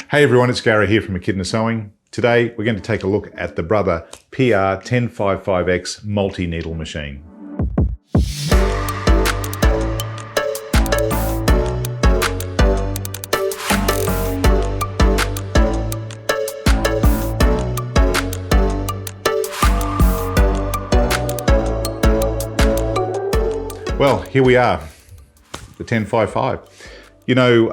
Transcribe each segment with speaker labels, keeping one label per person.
Speaker 1: Hey everyone, it's Gary here from Echidna Sewing. Today we're going to take a look at the Brother PR1055X multi-needle machine. Well, here we are, the 1055. You know,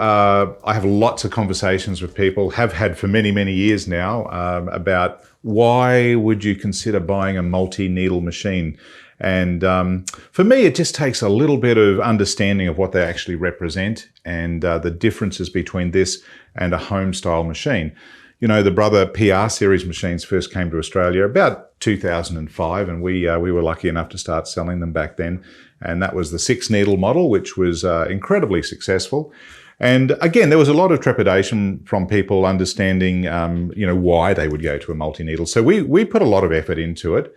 Speaker 1: I have lots of conversations with people, have had for many, many years now, about why would you consider buying a multi-needle machine? And for me, it just takes a little bit of understanding of what they actually represent and the differences between this and a home-style machine. You know, the Brother PR series machines first came to Australia about 2005, and we were lucky enough to start selling them back then. And that was the 6-needle model, which was incredibly successful. And again, there was a lot of trepidation from people understanding, you know, why they would go to a multi-needle. So we put a lot of effort into it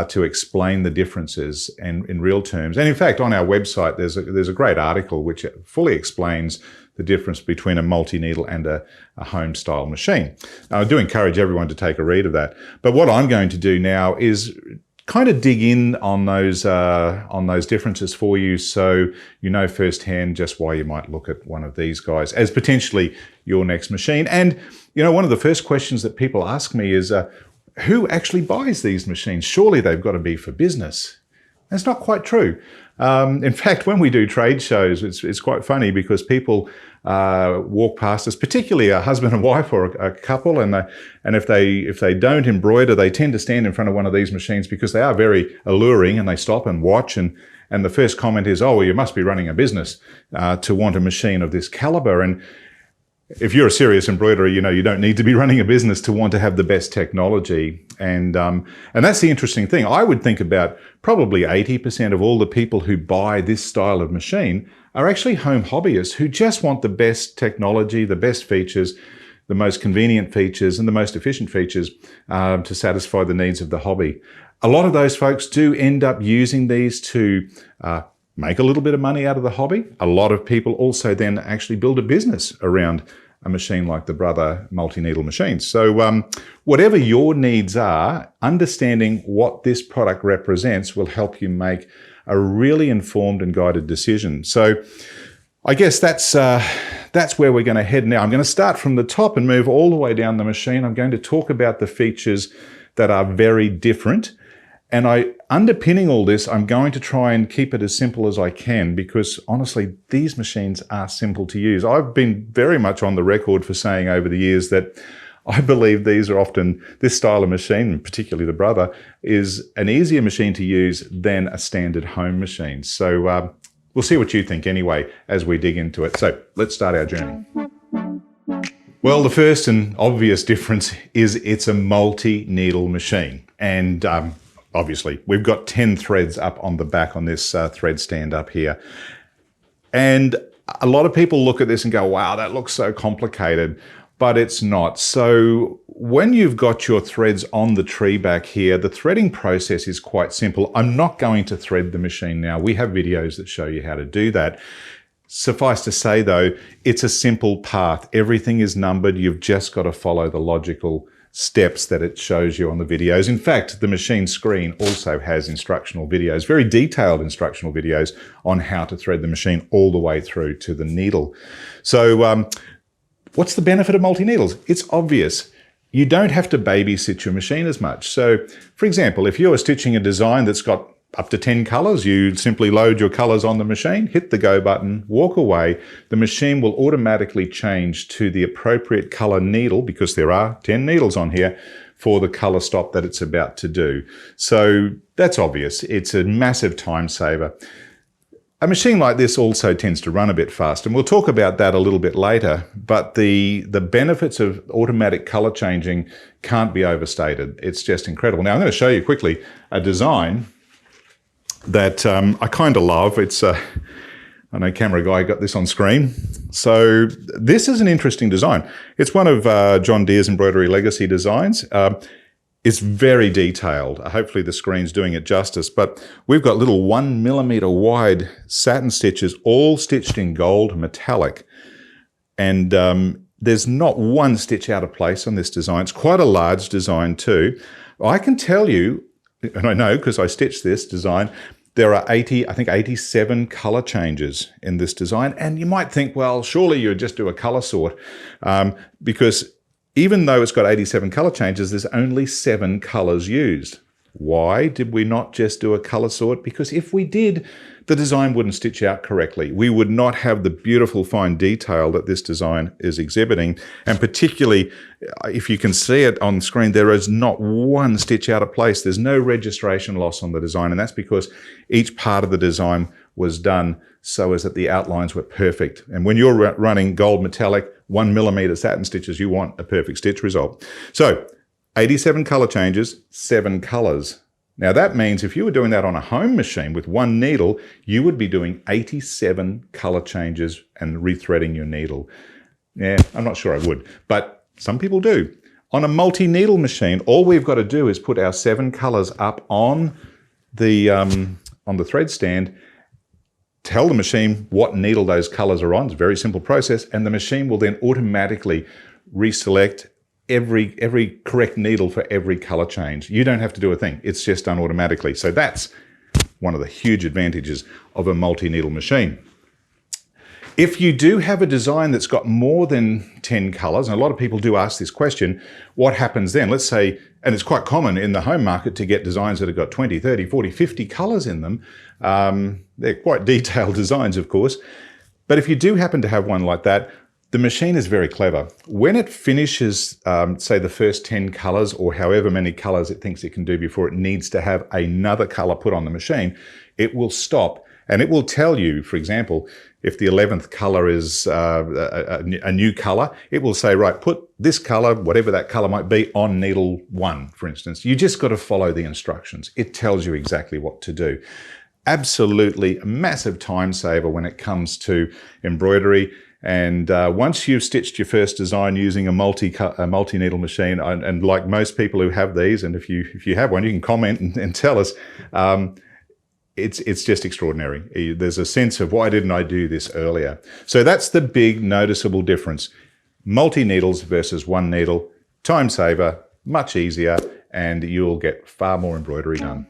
Speaker 1: to explain the differences and in real terms. And in fact, on our website, there's a great article which fully explains the difference between a multi-needle and a home-style machine. Now, I do encourage everyone to take a read of that. But what I'm going to do now is kind of dig in on those differences for you, so you know firsthand just why you might look at one of these guys as potentially your next machine. And you know, one of the first questions that people ask me is, who actually buys these machines? Surely they've got to be for business. That's not quite true. In fact, when we do trade shows, it's quite funny because people walk past us, particularly a husband and wife or a couple, and if they don't embroider, they tend to stand in front of one of these machines because they are very alluring, and they stop and watch, and the first comment is, "Oh, well, you must be running a business to want a machine of this caliber." And if you're a serious embroiderer, you know you don't need to be running a business to want to have the best technology. And that's the interesting thing. I would think about probably 80% of all the people who buy this style of machine are actually home hobbyists who just want the best technology, the best features, the most convenient features, and the most efficient features to satisfy the needs of the hobby. A lot of those folks do end up using these to make a little bit of money out of the hobby. A lot of people also then actually build a business around a machine like the Brother multi-needle machines. So whatever your needs are, understanding what this product represents will help you make a really informed and guided decision. So I guess that's where we're going to head now. I'm going to start from the top and move all the way down the machine. I'm going to talk about the features that are very different. And underpinning all this, I'm going to try and keep it as simple as I can, because honestly, these machines are simple to use. I've been very much on the record for saying over the years that I believe these are often, this style of machine, particularly the Brother, is an easier machine to use than a standard home machine. So we'll see what you think anyway as we dig into it. So let's start our journey. Well, the first and obvious difference is it's a multi-needle machine. And obviously, we've got 10 threads up on the back on this thread stand up here. And a lot of people look at this and go, wow, that looks so complicated, but it's not. So when you've got your threads on the tree back here, the threading process is quite simple. I'm not going to thread the machine now. We have videos that show you how to do that. Suffice to say though, it's a simple path. Everything is numbered. You've just got to follow the logical steps that it shows you on the videos. In fact, the machine screen also has instructional videos, very detailed instructional videos on how to thread the machine all the way through to the needle. So what's the benefit of multi-needles? It's obvious. You don't have to babysit your machine as much. So for example, if you're stitching a design that's got up to 10 colors, you simply load your colors on the machine, hit the go button, walk away. The machine will automatically change to the appropriate color needle, because there are 10 needles on here, for the color stop that it's about to do. So that's obvious. It's a massive time saver. A machine like this also tends to run a bit fast, and we'll talk about that a little bit later, but the benefits of automatic color changing can't be overstated. It's just incredible. Now I'm going to show you quickly a design that I kind of love. It's, I know camera guy got this on screen. So this is an interesting design. It's one of John Deere's embroidery legacy designs. It's very detailed. Hopefully the screen's doing it justice, but we've got little 1 millimeter wide satin stitches, all stitched in gold metallic. And there's not one stitch out of place on this design. It's quite a large design too. I can tell you, and I know because I stitched this design, there are 87 color changes in this design. And you might think, well, surely you would just do a color sort, because even though it's got 87 color changes, there's only 7 colors used. Why did we not just do a color sort? Because if we did, the design wouldn't stitch out correctly. We would not have the beautiful fine detail that this design is exhibiting. And particularly, if you can see it on screen, there is not one stitch out of place. There's no registration loss on the design. And that's because each part of the design was done so as that the outlines were perfect. And when you're running gold metallic 1 millimeter satin stitches, you want a perfect stitch result. So 87 color changes, 7 colors. Now that means if you were doing that on a home machine with one needle, you would be doing 87 color changes and rethreading your needle. Yeah, I'm not sure I would, but some people do. On a multi-needle machine, all we've got to do is put our 7 colors up on the thread stand, tell the machine what needle those colors are on. It's a very simple process, and the machine will then automatically reselect every correct needle for every color change. You don't have to do a thing. It's just done automatically. So that's one of the huge advantages of a multi-needle machine. If you do have a design that's got more than 10 colors, and a lot of people do ask this question, what happens then? Let's say, and it's quite common in the home market to get designs that have got 20, 30, 40, 50 colors in them. They're quite detailed designs, of course. But if you do happen to have one like that, the machine is very clever. When it finishes, say, the first 10 colors or however many colors it thinks it can do before it needs to have another color put on the machine, it will stop and it will tell you, for example, if the 11th color is a new color, it will say, right, put this color, whatever that color might be, on needle 1, for instance. You just got to follow the instructions. It tells you exactly what to do. Absolutely a massive time saver when it comes to embroidery. And once you've stitched your first design using a multi-needle machine, and like most people who have these, and if you have one, you can comment and tell us, it's just extraordinary. There's a sense of, why didn't I do this earlier? So that's the big noticeable difference. Multi-needles versus one needle, time saver, much easier, and you'll get far more embroidery done.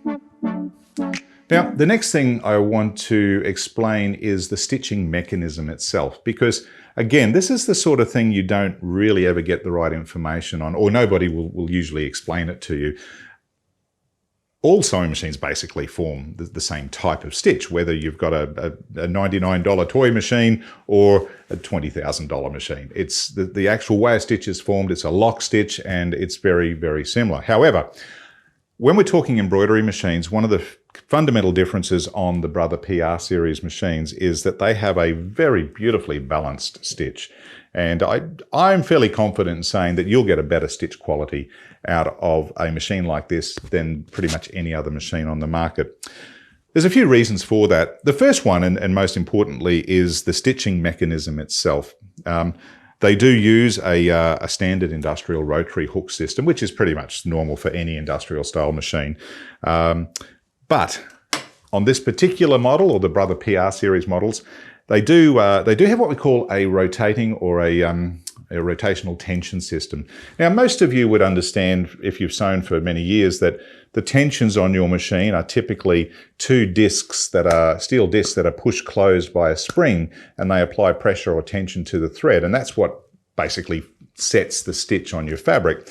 Speaker 1: Now, the next thing I want to explain is the stitching mechanism itself, because again, this is the sort of thing you don't really ever get the right information on, or nobody will usually explain it to you. All sewing machines basically form the same type of stitch, whether you've got a $99 toy machine or a $20,000 machine. It's the actual way a stitch is formed. It's a lock stitch, and it's very, very similar. However, when we're talking embroidery machines, one of the fundamental differences on the Brother PR series machines is that they have a very beautifully balanced stitch. And I'm fairly confident in saying that you'll get a better stitch quality out of a machine like this than pretty much any other machine on the market. There's a few reasons for that. The first one, and most importantly, is the stitching mechanism itself. They do use a standard industrial rotary hook system, which is pretty much normal for any industrial style machine. But on this particular model, or the Brother PR series models, they do have what we call a rotating or a rotational tension system. Now, most of you would understand, if you've sewn for many years, that the tensions on your machine are typically 2 discs that are steel discs that are pushed closed by a spring, and they apply pressure or tension to the thread, and that's what basically sets the stitch on your fabric.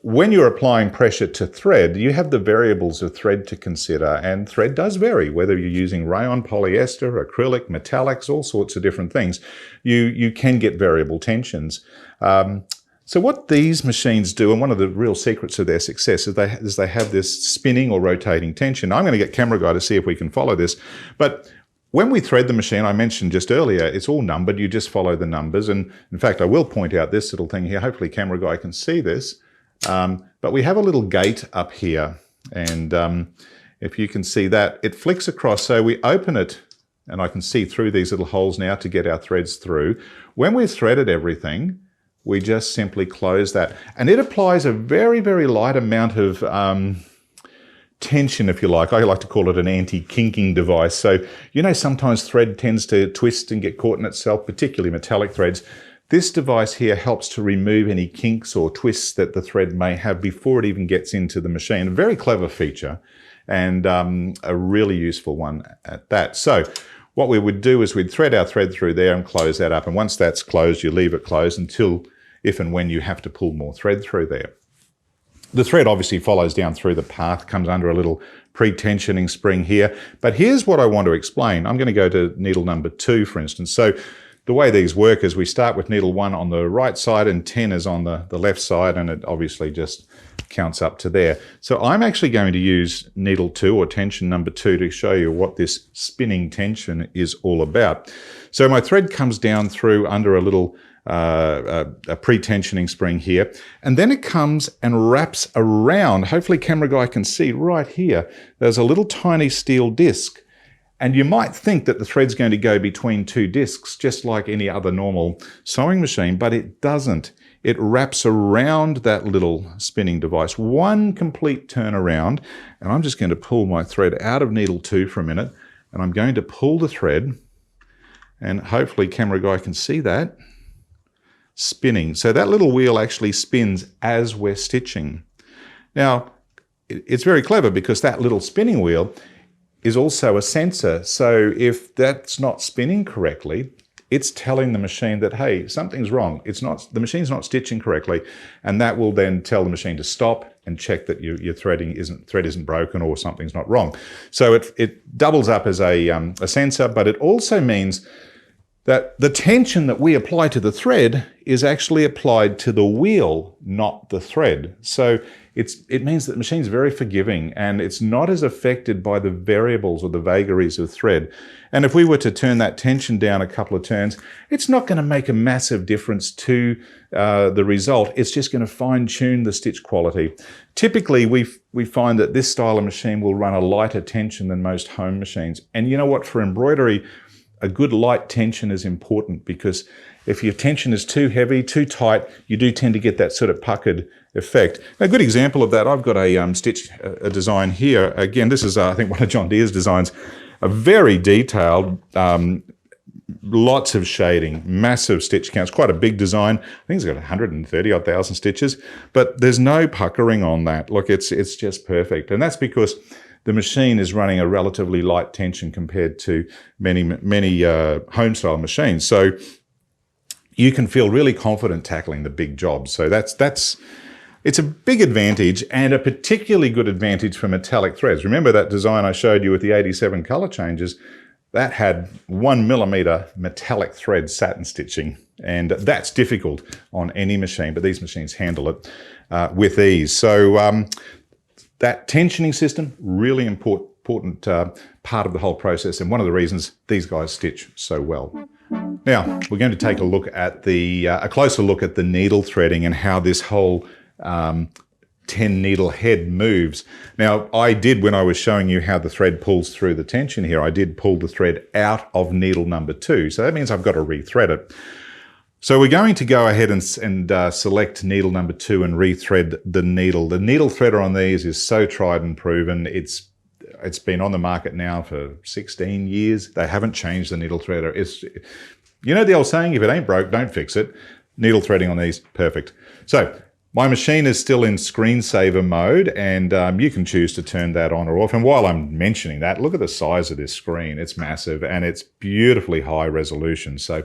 Speaker 1: When you're applying pressure to thread, you have the variables of thread to consider, and thread does vary, whether you're using rayon, polyester, acrylic, metallics, all sorts of different things. You can get variable tensions. So what these machines do, and one of the real secrets of their success, is they have this spinning or rotating tension. I'm going to get camera guy to see if we can follow this. But when we thread the machine, I mentioned just earlier, it's all numbered. You just follow the numbers. And in fact, I will point out this little thing here. Hopefully camera guy can see this. But we have a little gate up here, and if you can see that, it flicks across. So we open it, and I can see through these little holes now to get our threads through. When we've threaded everything, we just simply close that. And it applies a very, very light amount of tension, if you like. I like to call it an anti-kinking device. So, you know, sometimes thread tends to twist and get caught in itself, particularly metallic threads. This device here helps to remove any kinks or twists that the thread may have before it even gets into the machine. A very clever feature, and a really useful one at that. So what we would do is we'd thread our thread through there and close that up. And once that's closed, you leave it closed until if and when you have to pull more thread through there. The thread obviously follows down through the path, comes under a little pre-tensioning spring here. But here's what I want to explain. I'm going to go to needle number 2, for instance. So the way these work is we start with needle 1 on the right side and 10 is on the left side, and it obviously just counts up to there. So I'm actually going to use needle 2 or tension number 2 to show you what this spinning tension is all about. So my thread comes down through under a little a pre-tensioning spring here, and then it comes and wraps around. Hopefully camera guy can see right here, there's a little tiny steel disc. And you might think that the thread's going to go between 2 discs, just like any other normal sewing machine, but it doesn't. It wraps around that little spinning device, one complete turn around. And I'm just going to pull my thread out of needle 2 for a minute, and I'm going to pull the thread, and hopefully camera guy can see that, spinning. So that little wheel actually spins as we're stitching. Now, it's very clever because that little spinning wheel is also a sensor. So if that's not spinning correctly, it's telling the machine that, hey, something's wrong. The machine's not stitching correctly. And that will then tell the machine to stop and check that your thread isn't broken or something's not wrong. So it doubles up as a sensor, but it also means that the tension that we apply to the thread is actually applied to the wheel, not the thread. So it means that the machine's very forgiving and it's not as affected by the variables or the vagaries of thread. And if we were to turn that tension down a couple of turns, it's not going to make a massive difference to the result. It's just going to fine-tune the stitch quality. Typically, we find that this style of machine will run a lighter tension than most home machines. And you know what? For embroidery, a good light tension is important, because if your tension is too heavy, too tight, you do tend to get that sort of puckered effect. A good example of that, I've got a design here. Again, this is I think one of John Deere's designs. A very detailed, lots of shading, massive stitch counts, quite a big design. I think it's got 130,000 stitches, but there's no puckering on that. Look, it's just perfect. And that's because the machine is running a relatively light tension compared to many home style machines. So you can feel really confident tackling the big jobs. So it's a big advantage, and a particularly good advantage for metallic threads. Remember that design I showed you with the 87 color changes? That had 1mm metallic thread satin stitching, and that's difficult on any machine, but these machines handle it with ease. So that tensioning system, really important part of the whole process, and one of the reasons these guys stitch so well. Now, we're going to take a look at a closer look at the needle threading and how this whole 10 needle head moves. Now, when I was showing you how the thread pulls through the tension here, I did pull the thread out of needle number 2. So that means I've got to rethread it. So we're going to go ahead and select needle number 2 and rethread the needle. The needle threader on these is so tried and proven. It's been on the market now for 16 years. They haven't changed the needle threader. You know the old saying, if it ain't broke, don't fix it. Needle threading on these, perfect. So my machine is still in screensaver mode, and you can choose to turn that on or off. And while I'm mentioning that, look at the size of this screen. It's massive and it's beautifully high resolution. So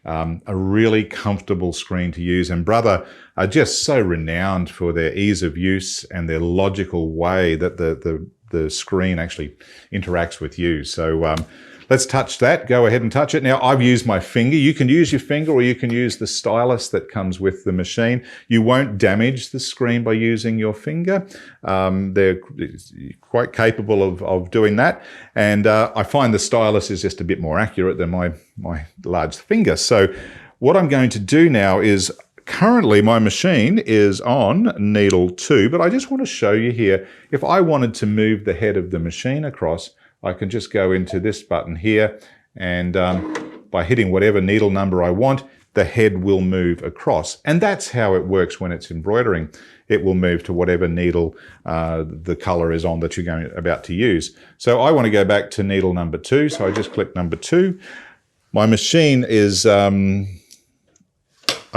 Speaker 1: a really comfortable screen to use, and Brother are just so renowned for their ease of use and their logical way that the screen actually interacts with you. So let's touch that. Go ahead and touch it. Now, I've used my finger. You can use your finger, or you can use the stylus that comes with the machine. You won't damage the screen by using your finger. They're quite capable of doing that. And I find the stylus is just a bit more accurate than my large finger. So what I'm going to do now is, currently my machine is on needle 2, but I just want to show you here, if I wanted to move the head of the machine across, I can just go into this button here and by hitting whatever needle number I want, the head will move across. And that's how it works when it's embroidering. It will move to whatever needle the color is on that you're about to use. So I want to go back to needle number 2. So I just click number 2. My machine is, I've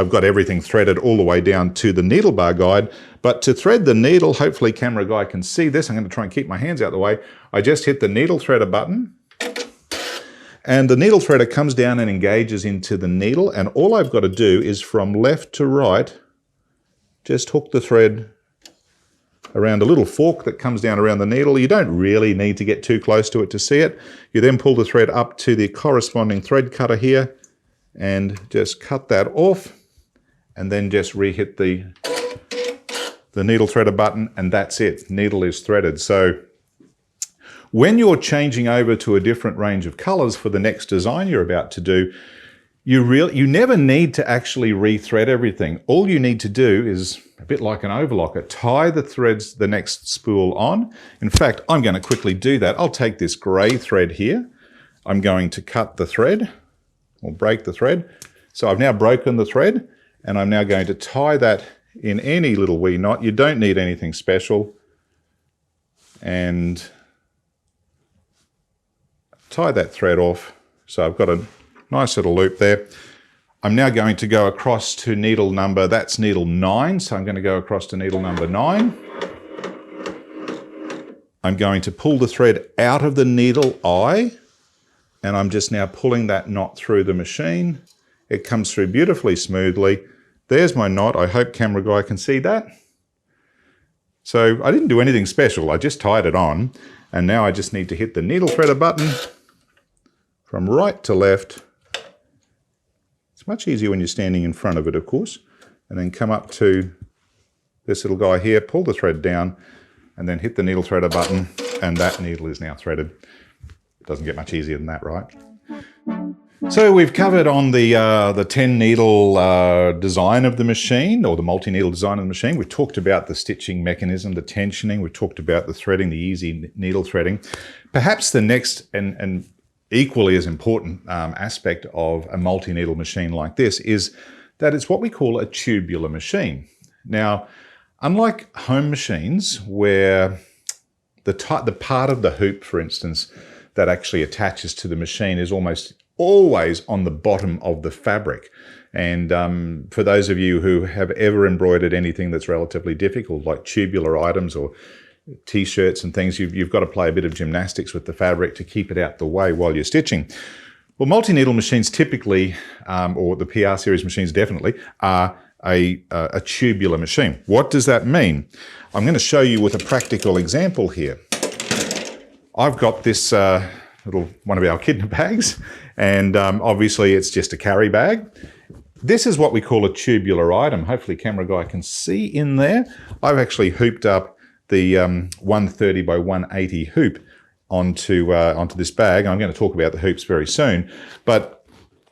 Speaker 1: got everything threaded all the way down to the needle bar guide. But to thread the needle, hopefully camera guy can see this. I'm going to try and keep my hands out the way. I just hit the needle threader button. And the needle threader comes down and engages into the needle, and all I've got to do is from left to right, just hook the thread around a little fork that comes down around the needle. You don't really need to get too close to it to see it. You then pull the thread up to the corresponding thread cutter here and just cut that off, and then just re-hit the needle threader button, and that's it. Needle is threaded. So when you're changing over to a different range of colors for the next design you're about to do, you never need to actually rethread everything. All you need to do is, a bit like an overlocker, tie the threads the next spool on. In fact, I'm going to quickly do that. I'll take this gray thread here. I'm going to cut the thread, or break the thread. So I've now broken the thread, and I'm now going to tie that in any little wee knot. You don't need anything special. And tie that thread off. So I've got a nice little loop there. I'm now going to go across to needle number, that's needle 9. So I'm going to go across to needle number 9. I'm going to pull the thread out of the needle eye, and I'm just now pulling that knot through the machine. It comes through beautifully smoothly. There's my knot. I hope camera guy can see that. So I didn't do anything special. I just tied it on, and now I just need to hit the needle threader button from right to left. It's much easier when you're standing in front of it, of course, and then come up to this little guy here, pull the thread down, and then hit the needle threader button, and that needle is now threaded. It doesn't get much easier than that, right? So we've covered on the 10 needle design of the machine, or the multi-needle design of the machine. We've talked about the stitching mechanism, the tensioning. We've talked about the threading, the easy needle threading. Perhaps the next and equally as important aspect of a multi-needle machine like this is that it's what we call a tubular machine. Now, unlike home machines where the part of the hoop, for instance, that actually attaches to the machine is almost always on the bottom of the fabric. And for those of you who have ever embroidered anything that's relatively difficult, like tubular items or t-shirts and things, you've got to play a bit of gymnastics with the fabric to keep it out the way while you're stitching. Well, multi-needle machines typically, or the PR series machines definitely, are a tubular machine. What does that mean? I'm going to show you with a practical example here. I've got this little one of our Echidna bags, and obviously it's just a carry bag. This is what we call a tubular item. Hopefully camera guy can see in there. I've actually hooped up the 130 by 180 hoop onto this bag. I'm going to talk about the hoops very soon, but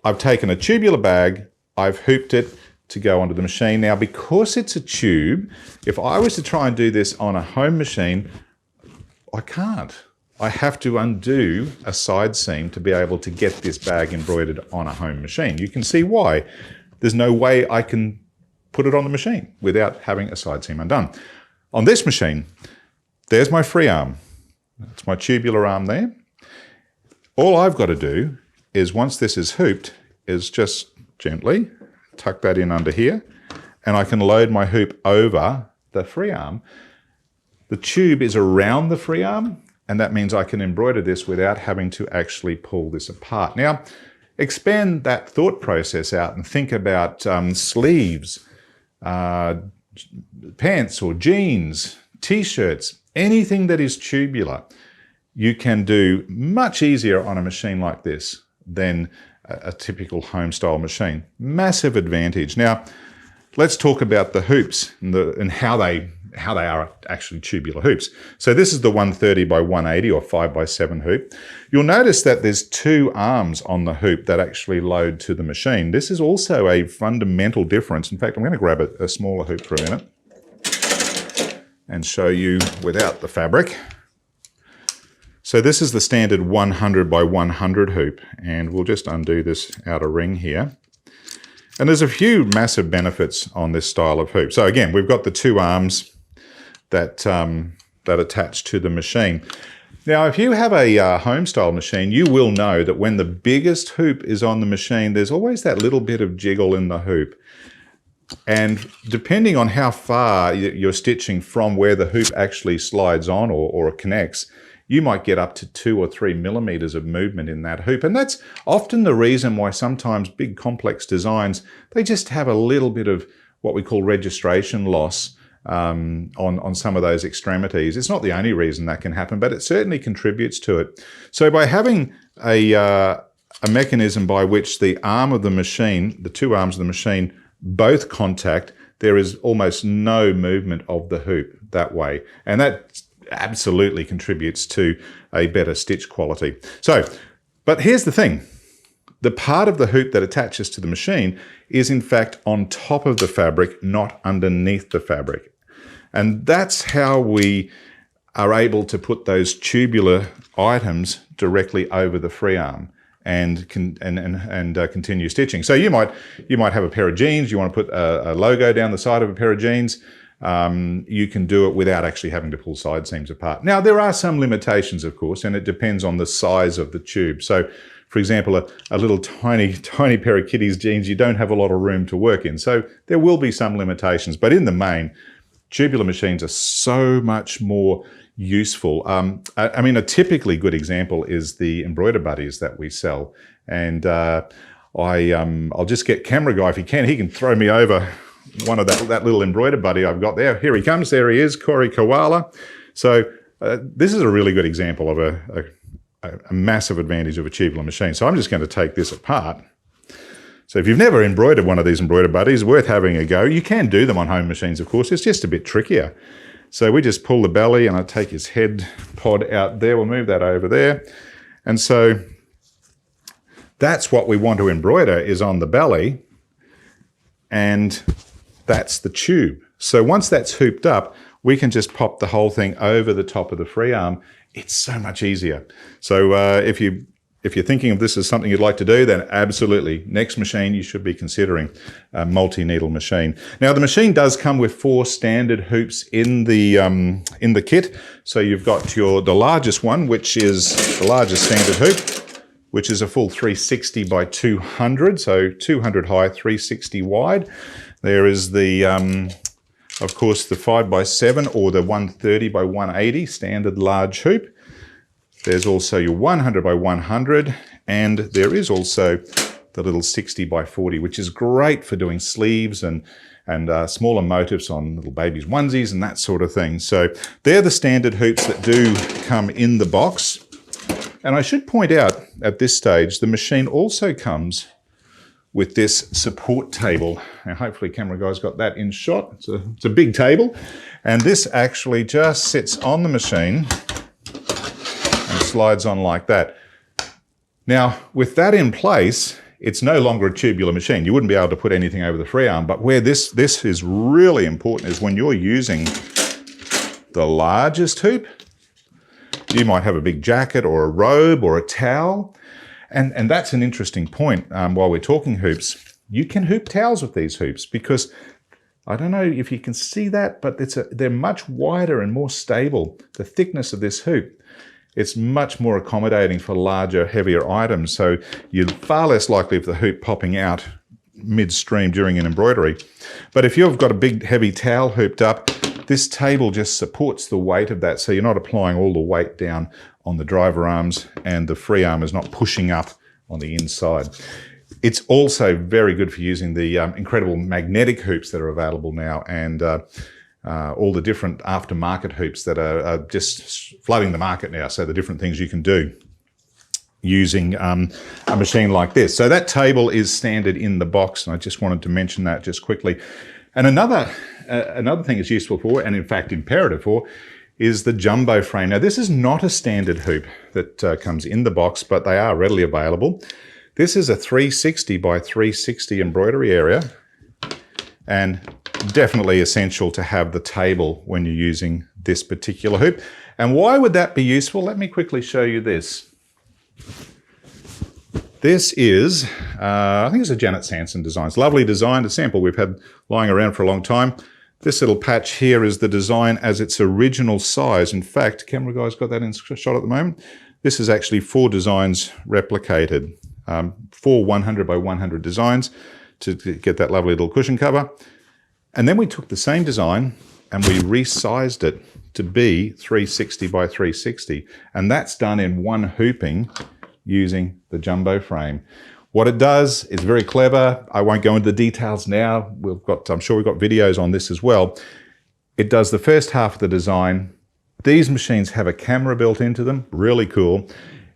Speaker 1: I've taken a tubular bag, I've hooped it to go onto the machine. Now, because it's a tube, if I was to try and do this on a home machine, I can't. I have to undo a side seam to be able to get this bag embroidered on a home machine. You can see why. There's no way I can put it on the machine without having a side seam undone. On this machine, there's my free arm. That's my tubular arm there. All I've got to do is, once this is hooped, is just gently tuck that in under here, and I can load my hoop over the free arm. The tube is around the free arm, and that means I can embroider this without having to actually pull this apart. Now, expand that thought process out and think about sleeves, pants or jeans, t-shirts, anything that is tubular, you can do much easier on a machine like this than a typical home style machine. Massive advantage. Now, let's talk about the hoops and how they are actually tubular hoops. So this is the 130 by 180 or 5 by 7 hoop. You'll notice that there's 2 arms on the hoop that actually load to the machine. This is also a fundamental difference. In fact, I'm going to grab a smaller hoop for a minute and show you without the fabric. So this is the standard 100 by 100 hoop, and we'll just undo this outer ring here. And there's a few massive benefits on this style of hoop. So again, we've got the two arms that, that attach to the machine. Now, if you have a home style machine, you will know that when the biggest hoop is on the machine, there's always that little bit of jiggle in the hoop. And depending on how far you're stitching from where the hoop actually slides on or connects, you might get up to 2 or 3 millimeters of movement in that hoop. And that's often the reason why sometimes big complex designs, they just have a little bit of what we call registration loss on some of those extremities. It's not the only reason that can happen, but it certainly contributes to it. So by having a mechanism by which the arm of the machine, the two arms of the machine, both contact, there is almost no movement of the hoop that way. And that absolutely contributes to a better stitch quality. So, but here's the thing. The part of the hoop that attaches to the machine is in fact on top of the fabric, not underneath the fabric. And that's how we are able to put those tubular items directly over the free arm and continue stitching. So you might have a pair of jeans, you want to put a logo down the side of a pair of jeans. You can do it without actually having to pull side seams apart. Now, there are some limitations, of course, and it depends on the size of the tube. So, for example, a little tiny pair of kiddies' jeans, you don't have a lot of room to work in. So there will be some limitations, but in the main, tubular machines are so much more useful. I mean, a typically good example is the embroider buddies that we sell. And I'll just get camera guy, if he can throw me over one of that little embroider buddy I've got there. Here he comes, there he is, Corey Koala. So this is a really good example of a massive advantage of a tubular machine. So I'm just going to take this apart. So if you've never embroidered one of these embroider buddies, worth having a go. You can do them on home machines, of course. It's just a bit trickier. So we just pull the belly and I take his head pod out there. We'll move that over there. And so that's what we want to embroider, is on the belly. And that's the tube. So once that's hooped up, we can just pop the whole thing over the top of the free arm. It's so much easier. So if you're thinking of this as something you'd like to do, then absolutely, next machine you should be considering a multi-needle machine. Now the machine does come with 4 standard hoops in the kit. So you've got the largest one, which is the largest standard hoop, which is a full 360 by 200, so 200 high, 360 wide. There is the, of course, the 5x7 or the 130 by 180 standard large hoop. There's also your 100 by 100, and there is also the little 60 by 40, which is great for doing sleeves and smaller motifs on little babies' onesies and that sort of thing. So they're the standard hoops that do come in the box. And I should point out at this stage, the machine also comes with this support table. Now hopefully camera guy's got that in shot. It's a big table. And this actually just sits on the machine and slides on like that. Now with that in place, it's no longer a tubular machine. You wouldn't be able to put anything over the free arm, but where this is really important is when you're using the largest hoop. You might have a big jacket or a robe or a towel. And that's an interesting point while we're talking hoops. You can hoop towels with these hoops because, I don't know if you can see that, but they're much wider and more stable. The thickness of this hoop, it's much more accommodating for larger, heavier items. So you're far less likely of the hoop popping out midstream during an embroidery. But if you've got a big, heavy towel hooped up, this table just supports the weight of that, so you're not applying all the weight down on the driver arms and the free arm is not pushing up on the inside. It's also very good for using the incredible magnetic hoops that are available now, and all the different aftermarket hoops that are just flooding the market now, so the different things you can do using a machine like this. So that table is standard in the box, and I just wanted to mention that just quickly. And another thing it's useful for, and in fact imperative for, is the jumbo frame. Now this is not a standard hoop that comes in the box, but they are readily available. This is a 360 by 360 embroidery area, and definitely essential to have the table when you're using this particular hoop. And why would that be useful? Let me quickly show you this. This is, I think it's a Janet Sanson design. It's a lovely design, a sample we've had lying around for a long time. This little patch here is the design as its original size. In fact, camera guy's got that in shot at the moment. This is actually 4 designs replicated, 4 100 by 100 designs to get that lovely little cushion cover. And then we took the same design and we resized it to be 360 by 360. And that's done in one hooping using the jumbo frame. What it does is very clever. I won't go into the details now. I'm sure we've got videos on this as well. It does the first half of the design. These machines have a camera built into them, really cool.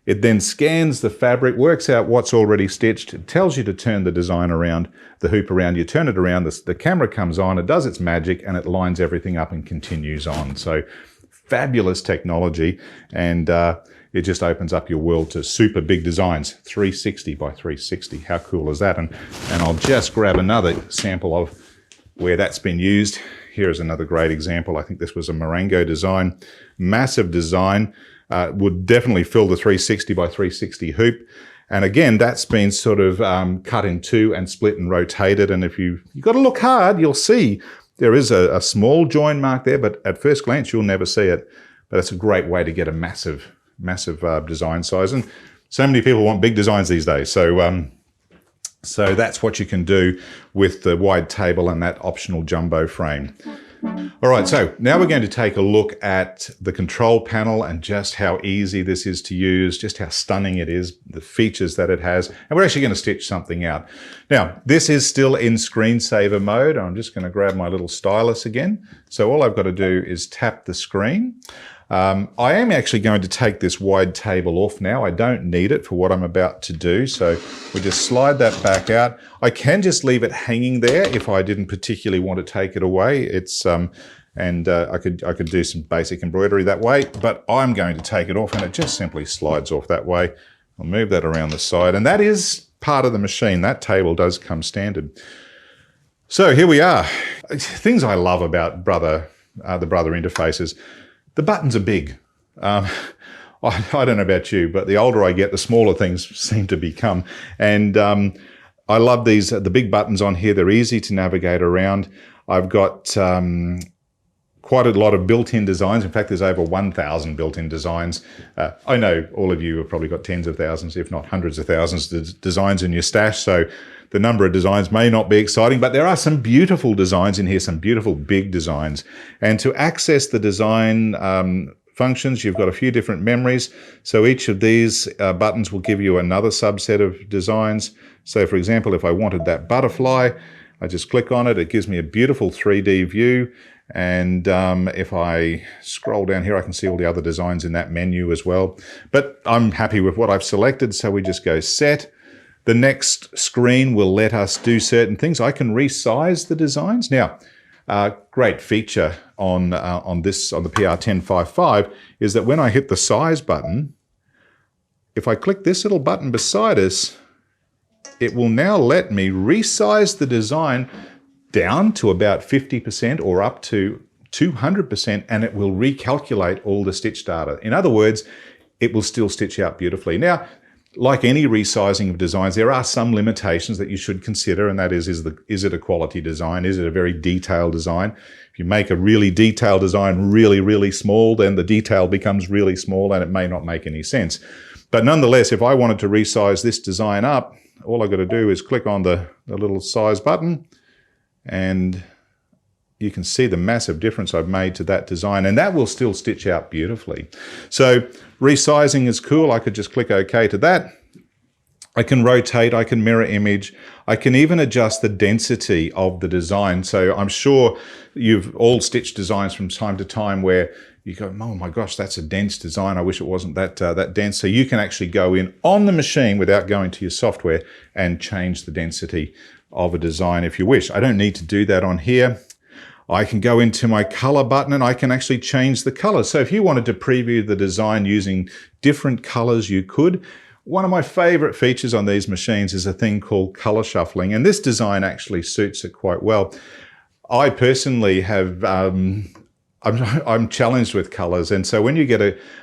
Speaker 1: It then scans the fabric, works out what's already stitched. It tells you to turn the design around, the hoop around. You turn it around, the camera comes on, it does its magic, and it lines everything up and continues on. So fabulous technology, and it just opens up your world to super big designs, 360 by 360. How cool is that? And I'll just grab another sample of where that's been used. Here's another great example. I think this was a Marengo design, massive design. Would definitely fill the 360 by 360 hoop. And again, that's been sort of cut in two and split and rotated. And if you've got to look hard, you'll see there is a small join mark there, but at first glance, you'll never see it. But it's a great way to get a massive design size. And so many people want big designs these days. So that's what you can do with the wide table and that optional jumbo frame. All right, so now we're going to take a look at the control panel and just how easy this is to use, just how stunning it is, the features that it has, and we're actually going to stitch something out. Now, this is still in screensaver mode. I'm just going to grab my little stylus again. So all I've got to do is tap the screen. I am actually going to take this wide table off now. I don't need it for what I'm about to do. So we just slide that back out. I can just leave it hanging there if I didn't particularly want to take it away. It's I could do some basic embroidery that way, but I'm going to take it off and it just simply slides off that way. I'll move that around the side, and that is part of the machine. That table does come standard. So here we are. Things I love about the Brother interfaces. The buttons are big. I don't know about you, but the older I get, the smaller things seem to become. And I love these, the big buttons on here. They're easy to navigate around. I've got quite a lot of built-in designs. In fact, there's over 1,000 built-in designs. I know all of you have probably got tens of thousands, if not hundreds of thousands of designs in your stash. So the number of designs may not be exciting, but there are some beautiful designs in here, some beautiful big designs. And to access the design functions, you've got a few different memories. So each of these buttons will give you another subset of designs. So for example, if I wanted that butterfly, I just click on it. It gives me a beautiful 3D view. And if I scroll down here, I can see all the other designs in that menu as well. But I'm happy with what I've selected, so we just go set. The next screen will let us do certain things. I can resize the designs. Now, great feature on the PR1055 is that when I hit the size button, if I click this little button beside us, it will now let me resize the design down to about 50% or up to 200%, and it will recalculate all the stitch data. In other words, it will still stitch out beautifully. Now, like any resizing of designs, there are some limitations that you should consider, and that is it a quality design? Is it a very detailed design? If you make a really detailed design really, really small, then the detail becomes really small and it may not make any sense. But nonetheless, if I wanted to resize this design up, all I've got to do is click on the little size button, and you can see the massive difference I've made to that design, and that will still stitch out beautifully. So resizing is cool. I could just click OK to that. I can rotate, I can mirror image. I can even adjust the density of the design. So I'm sure you've all stitched designs from time to time where you go, oh my gosh, that's a dense design. I wish it wasn't that dense. So you can actually go in on the machine without going to your software and change the density of a design if you wish. I don't need to do that on here. I can go into my color button and I can actually change the colors. So if you wanted to preview the design using different colors, you could. One of my favorite features on these machines is a thing called color shuffling, and this design actually suits it quite well. I personally have, I'm challenged with colors. And so when you get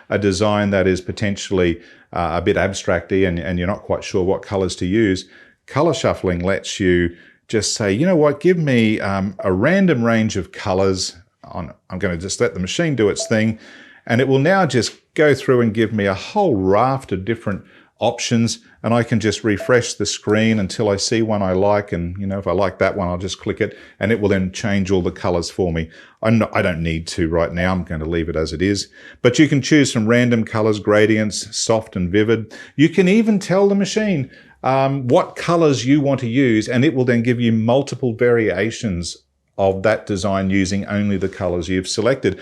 Speaker 1: a design that is potentially a bit abstracty and you're not quite sure what colors to use, color shuffling lets you just say, you know what, give me a random range of colors. I'm going to just let the machine do its thing. And it will now just go through and give me a whole raft of different options, and I can just refresh the screen until I see one I like, and if I like that one, I'll just click it and it will then change all the colors for me. I don't need to right now, I'm going to leave it as it is. But you can choose some random colors, gradients, soft and vivid. You can even tell the machine what colors you want to use, and it will then give you multiple variations of that design using only the colors you've selected.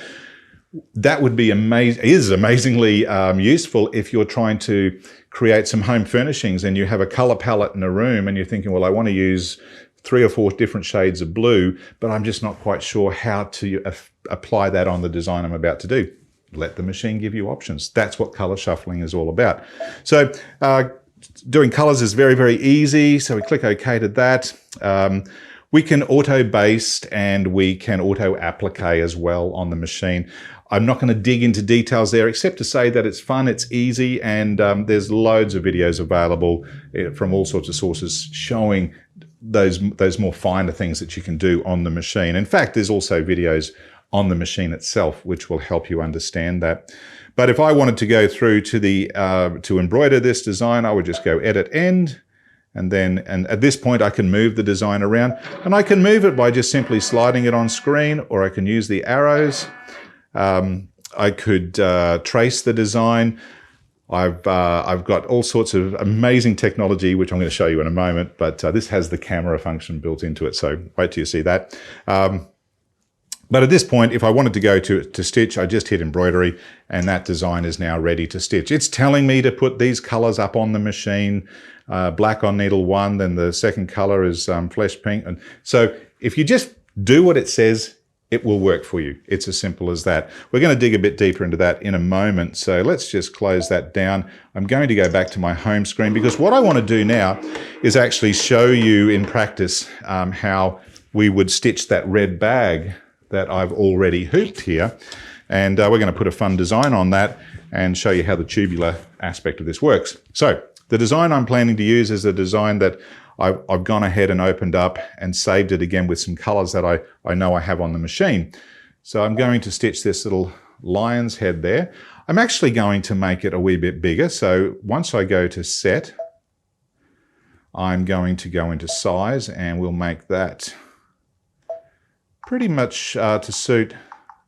Speaker 1: That would be amazingly useful if you're trying to create some home furnishings and you have a color palette in a room and you're thinking, well, I want to use 3 or 4 different shades of blue, but I'm just not quite sure how to apply that on the design I'm about to do. Let the machine give you options. That's what color shuffling is all about. So doing colors is very, very easy. So we click OK to that. We can auto-baste and we can auto-applique as well on the machine. I'm not going to dig into details there except to say that it's fun, it's easy, and there's loads of videos available from all sorts of sources showing those more finer things that you can do on the machine. In fact, there's also videos on the machine itself which will help you understand that. But if I wanted to go through to embroider this design, I would just go Edit End. And at this point I can move the design around, and I can move it by just simply sliding it on screen, or I can use the arrows. I could trace the design. I've got all sorts of amazing technology, which I'm going to show you in a moment, but this has the camera function built into it, so wait till you see that. But at this point, if I wanted to go to stitch, I just hit embroidery, and that design is now ready to stitch. It's telling me to put these colors up on the machine, black on needle 1, then the second color is flesh pink. And so if you just do what it says, it will work for you. It's as simple as that. We're going to dig a bit deeper into that in a moment. So let's just close that down. I'm going to go back to my home screen because what I want to do now is actually show you in practice how we would stitch that red bag that I've already hooped here. And we're going to put a fun design on that and show you how the tubular aspect of this works. So the design I'm planning to use is a design that I've gone ahead and opened up and saved it again with some colors that I know I have on the machine. So I'm going to stitch this little lion's head there. I'm actually going to make it a wee bit bigger. So once I go to set, I'm going to go into size, and we'll make that pretty much to suit.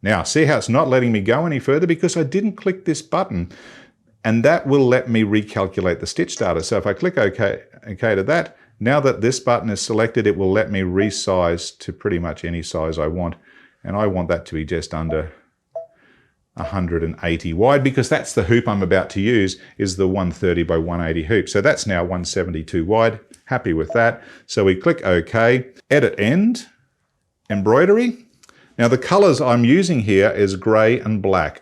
Speaker 1: Now, see how it's not letting me go any further because I didn't click this button, and that will let me recalculate the stitch data. So if I click OK to that, now that this button is selected, it will let me resize to pretty much any size I want. And I want that to be just under 180 wide because that's the hoop I'm about to use, is the 130 by 180 hoop. So that's now 172 wide. Happy with that. So we click OK, Edit End, Embroidery. Now the colors I'm using here is gray and black.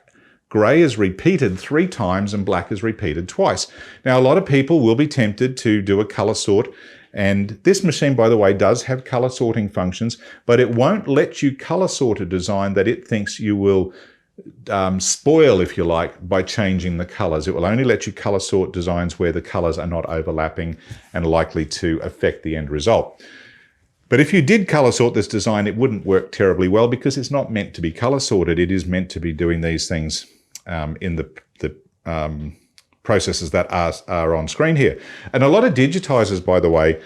Speaker 1: Gray is repeated 3 times and black is repeated twice. Now a lot of people will be tempted to do a color sort, and this machine, by the way, does have color sorting functions, but it won't let you color sort a design that it thinks you will spoil, if you like, by changing the colors. It will only let you color sort designs where the colors are not overlapping and likely to affect the end result. But if you did color sort this design, it wouldn't work terribly well because it's not meant to be color sorted. It is meant to be doing these things in the processes that are on screen here. And a lot of digitizers, by the way,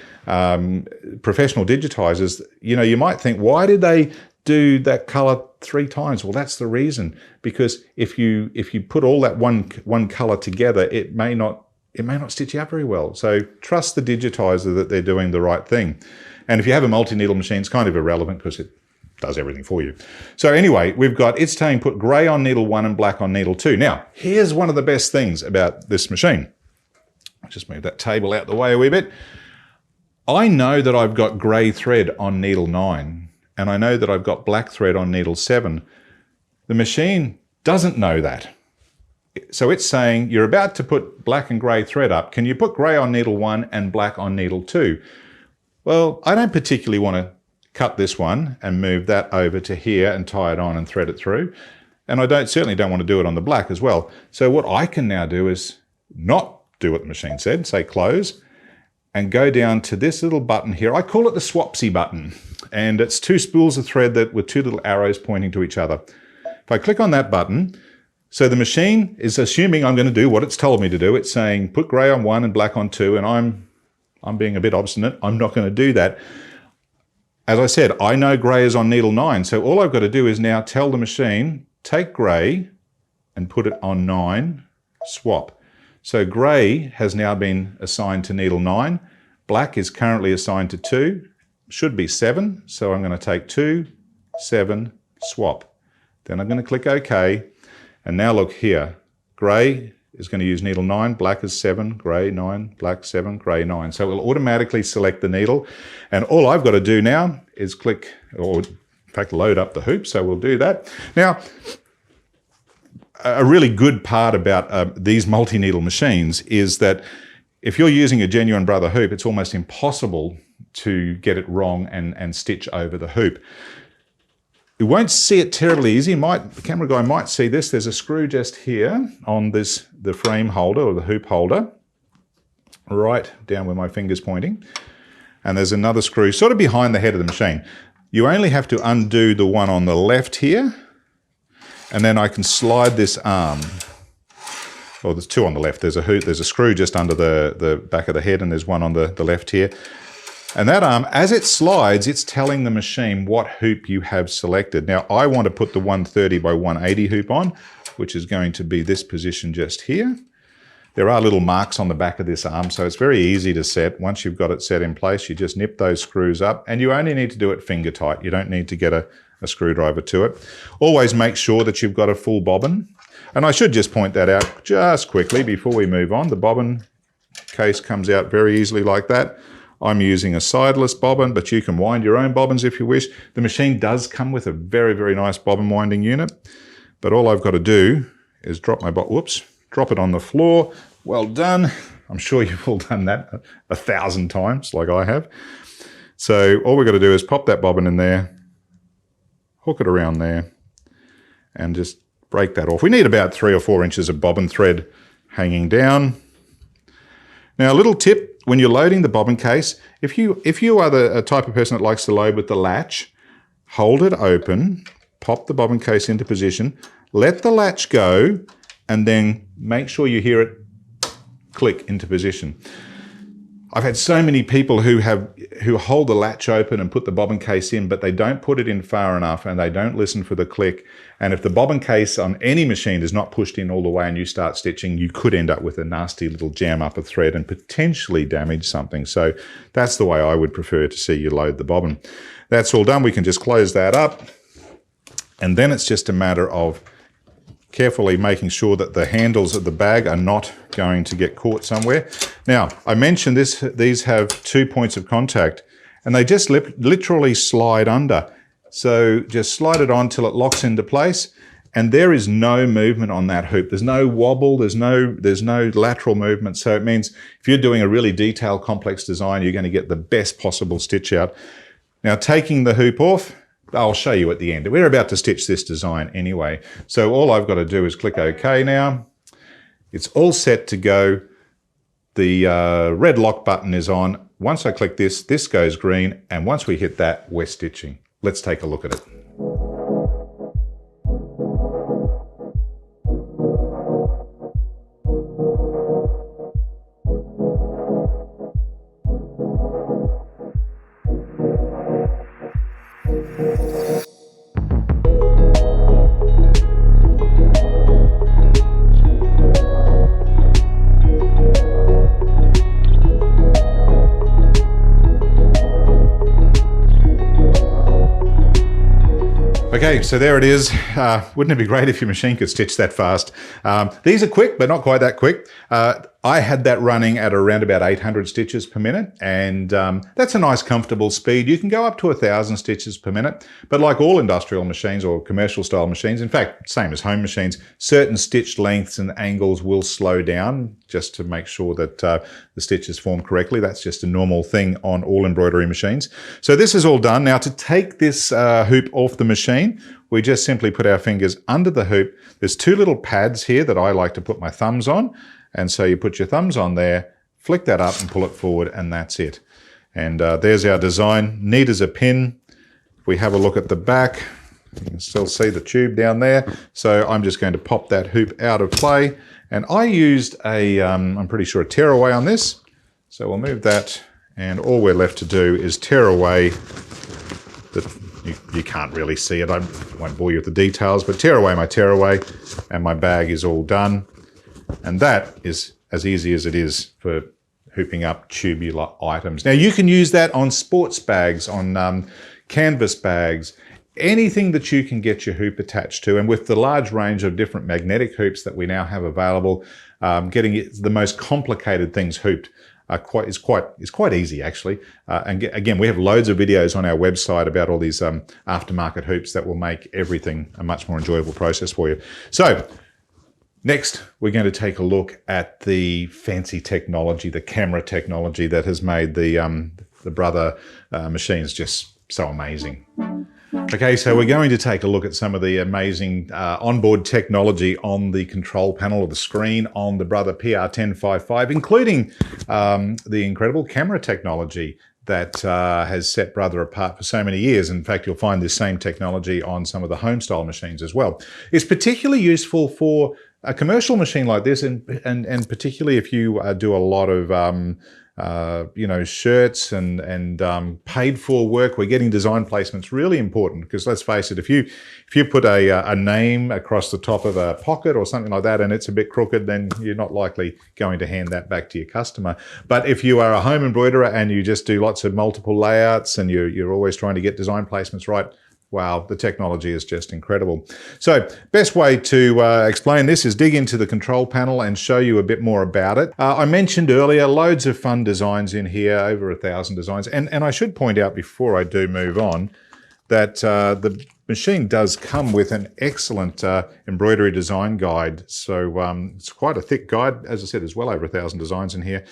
Speaker 1: professional digitizers, you might think, why did they do that color 3 times? Well, that's the reason, because if you put all that one color together, it may not stitch you up very well. So trust the digitizer that they're doing the right thing. And if you have a multi-needle machine, it's kind of irrelevant because it does everything for you. So anyway, it's saying put gray on needle 1 and black on needle 2. Now, here's one of the best things about this machine. I'll just move that table out the way a wee bit. I know that I've got gray thread on needle 9, and I know that I've got black thread on needle 7. The machine doesn't know that. So it's saying, you're about to put black and gray thread up. Can you put gray on needle 1 and black on needle 2? Well, I don't particularly want to cut this one and move that over to here and tie it on and thread it through. And I certainly don't want to do it on the black as well. So what I can now do is not do what the machine said, say close, and go down to this little button here. I call it the swapsy button. And it's two spools of thread with two little arrows pointing to each other. If I click on that button, so the machine is assuming I'm going to do what it's told me to do. It's saying put grey on one and black on two, and I'm being a bit obstinate. I'm not going to do that. As I said, I know grey is on needle 9, so all I've got to do is now tell the machine, take grey and put it on 9, swap. So grey has now been assigned to needle 9, black is currently assigned to 2, should be 7, so I'm going to take 2, 7, swap. Then I'm going to click OK, and now look here, grey is going to use needle 9, black is 7, grey 9, black 7, grey 9. So it will automatically select the needle, and all I've got to do now is click, or in fact load up the hoop, so we'll do that. Now, a really good part about these multi-needle machines is that if you're using a genuine Brother hoop, it's almost impossible to get it wrong and stitch over the hoop. You won't see it terribly easy. The camera guy might see this. There's a screw just here on the frame holder or the hoop holder, right down where my finger's pointing. And there's another screw sort of behind the head of the machine. You only have to undo the one on the left here, and then I can slide this arm. Well, there's two on the left. There's a screw just under the back of the head, and there's one on the left here. And that arm, as it slides, it's telling the machine what hoop you have selected. Now, I want to put the 130 by 180 hoop on, which is going to be this position just here. There are little marks on the back of this arm, so it's very easy to set. Once you've got it set in place, you just nip those screws up, and you only need to do it finger tight. You don't need to get a screwdriver to it. Always make sure that you've got a full bobbin. And I should just point that out just quickly before we move on. The bobbin case comes out very easily like that. I'm using a sideless bobbin, but you can wind your own bobbins if you wish. The machine does come with a very, very nice bobbin winding unit, but all I've got to do is drop it on the floor. Well done. I'm sure you've all done that 1,000 times like I have. So all we've got to do is pop that bobbin in there, hook it around there, and just break that off. We need about 3 or 4 inches of bobbin thread hanging down. Now, a little tip, when you're loading the bobbin case, if you are the type of person that likes to load with the latch, hold it open, pop the bobbin case into position, let the latch go, and then make sure you hear it click into position. I've had so many people who hold the latch open and put the bobbin case in, but they don't put it in far enough and they don't listen for the click. And if the bobbin case on any machine is not pushed in all the way and you start stitching, you could end up with a nasty little jam up of thread and potentially damage something. So that's the way I would prefer to see you load the bobbin. That's all done. We can just close that up. And then it's just a matter of carefully making sure that the handles of the bag are not going to get caught somewhere. Now, I mentioned these have 2 points of contact, and they just literally slide under. So just slide it on till it locks into place, and there is no movement on that hoop. There's no wobble, there's no lateral movement. So it means if you're doing a really detailed, complex design, you're going to get the best possible stitch out. Now, taking the hoop off, I'll show you at the end. We're about to stitch this design anyway. So all I've got to do is click OK now. It's all set to go. The red lock button is on. Once I click this, this goes green. And once we hit that, we're stitching. Let's take a look at it. Okay, so there it is. Wouldn't it be great if your machine could stitch that fast? These are quick, but not quite that quick. I had that running at around about 800 stitches per minute, and that's a nice comfortable speed. You can go up to 1,000 stitches per minute, but like all industrial machines or commercial style machines, in fact, same as home machines, certain stitch lengths and angles will slow down just to make sure that the stitches form correctly. That's just a normal thing on all embroidery machines. So this is all done. Now to take this hoop off the machine, we just simply put our fingers under the hoop. There's two little pads here that I like to put my thumbs on. And so you put your thumbs on there, flick that up and pull it forward, and that's it. And there's our design, neat as a pin. If we have a look at the back, you can still see the tube down there. So I'm just going to pop that hoop out of play. And I used a, I'm pretty sure, a tearaway on this. So we'll move that, and all we're left to do is tear away you can't really see it. I won't bore you with the details, but tear away my tearaway, and my bag is all done. And that is as easy as it is for hooping up tubular items. Now you can use that on sports bags, on canvas bags, anything that you can get your hoop attached to. And with the large range of different magnetic hoops that we now have available, getting the most complicated things hooped is quite easy actually. And again, we have loads of videos on our website about all these aftermarket hoops that will make everything a much more enjoyable process for you. So next, we're going to take a look at the fancy technology, the camera technology that has made the Brother machines just so amazing. Okay, so we're going to take a look at some of the amazing onboard technology on the control panel or the screen on the Brother PR1055, including the incredible camera technology that has set Brother apart for so many years. In fact, you'll find this same technology on some of the home style machines as well. It's particularly useful for a commercial machine like this, and particularly if you do a lot of shirts and paid for work, where getting design placements really important. Because let's face it, if you put a name across the top of a pocket or something like that and it's a bit crooked, then you're not likely going to hand that back to your customer. But if you are a home embroiderer and you just do lots of multiple layouts and you're always trying to get design placements right, wow, the technology is just incredible. So best way to explain this is dig into the control panel and show you a bit more about it. I mentioned earlier, loads of fun designs in here, over 1,000 designs. And I should point out before I do move on that the machine does come with an excellent embroidery design guide. So it's quite a thick guide. As I said, there's well over 1,000 designs in here.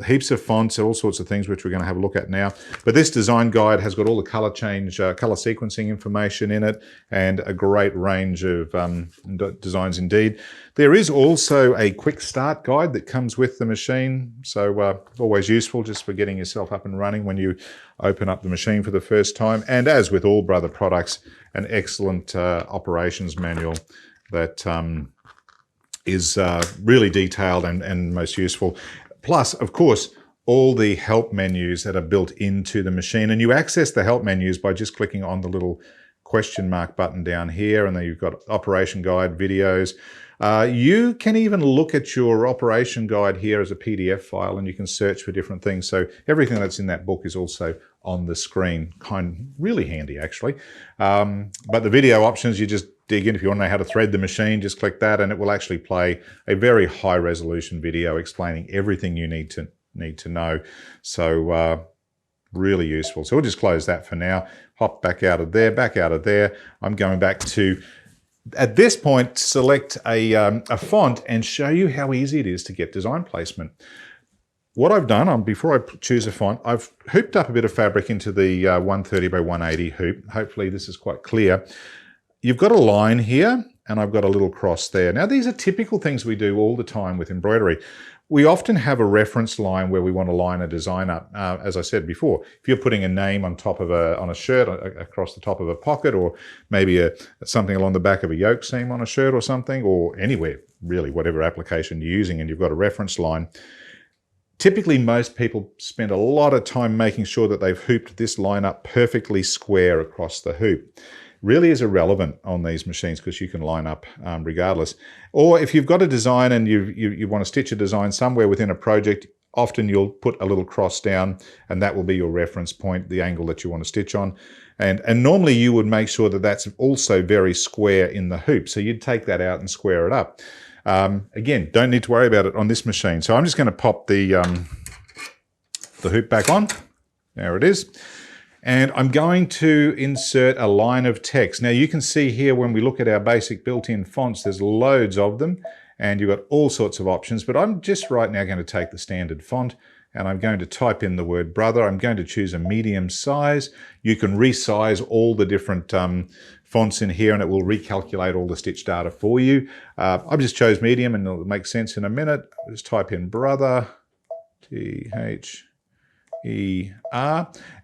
Speaker 1: Heaps of fonts, all sorts of things, which we're going to have a look at now. But this design guide has got all the color change, color sequencing information in it, and a great range of designs indeed. There is also a quick start guide that comes with the machine. So always useful just for getting yourself up and running when you open up the machine for the first time. And as with all Brother products, an excellent operations manual that is really detailed and most useful. Plus, of course, all the help menus that are built into the machine. And you access the help menus by just clicking on the little question mark button down here. And then you've got operation guide, videos. You can even look at your operation guide here as a PDF file, and you can search for different things. So everything that's in that book is also on the screen. Really handy, actually. But the video options, you just dig in. If you want to know how to thread the machine, just click that and it will actually play a very high resolution video explaining everything you need to know. So really useful. So we'll just close that for now. Hop back out of there, back out of there. I'm going back to, at this point, select a font and show you how easy it is to get design placement. What I've done, before I choose a font, I've hooped up a bit of fabric into the 130 by 180 hoop. Hopefully this is quite clear. You've got a line here, and I've got a little cross there. Now, these are typical things we do all the time with embroidery. We often have a reference line where we want to line a design up. As I said before, if you're putting a name on top of on a shirt, across the top of a pocket, or maybe something along the back of a yoke seam on a shirt or something, or anywhere, really, whatever application you're using, and you've got a reference line, typically most people spend a lot of time making sure that they've hooped this line up perfectly square across the hoop. Really is irrelevant on these machines because you can line up regardless. Or if you've got a design and you want to stitch a design somewhere within a project, often you'll put a little cross down and that will be your reference point, the angle that you want to stitch on. And normally you would make sure that that's also very square in the hoop. So you'd take that out and square it up. Again, don't need to worry about it on this machine. So I'm just going to pop the hoop back on. There it is. And I'm going to insert a line of text. Now you can see here when we look at our basic built-in fonts, there's loads of them and you've got all sorts of options, but I'm just right now going to take the standard font and I'm going to type in the word brother. I'm going to choose a medium size. You can resize all the different fonts in here and it will recalculate all the stitch data for you. I've just chose medium and it'll make sense in a minute. I'll just type in brother, T-H-E-R,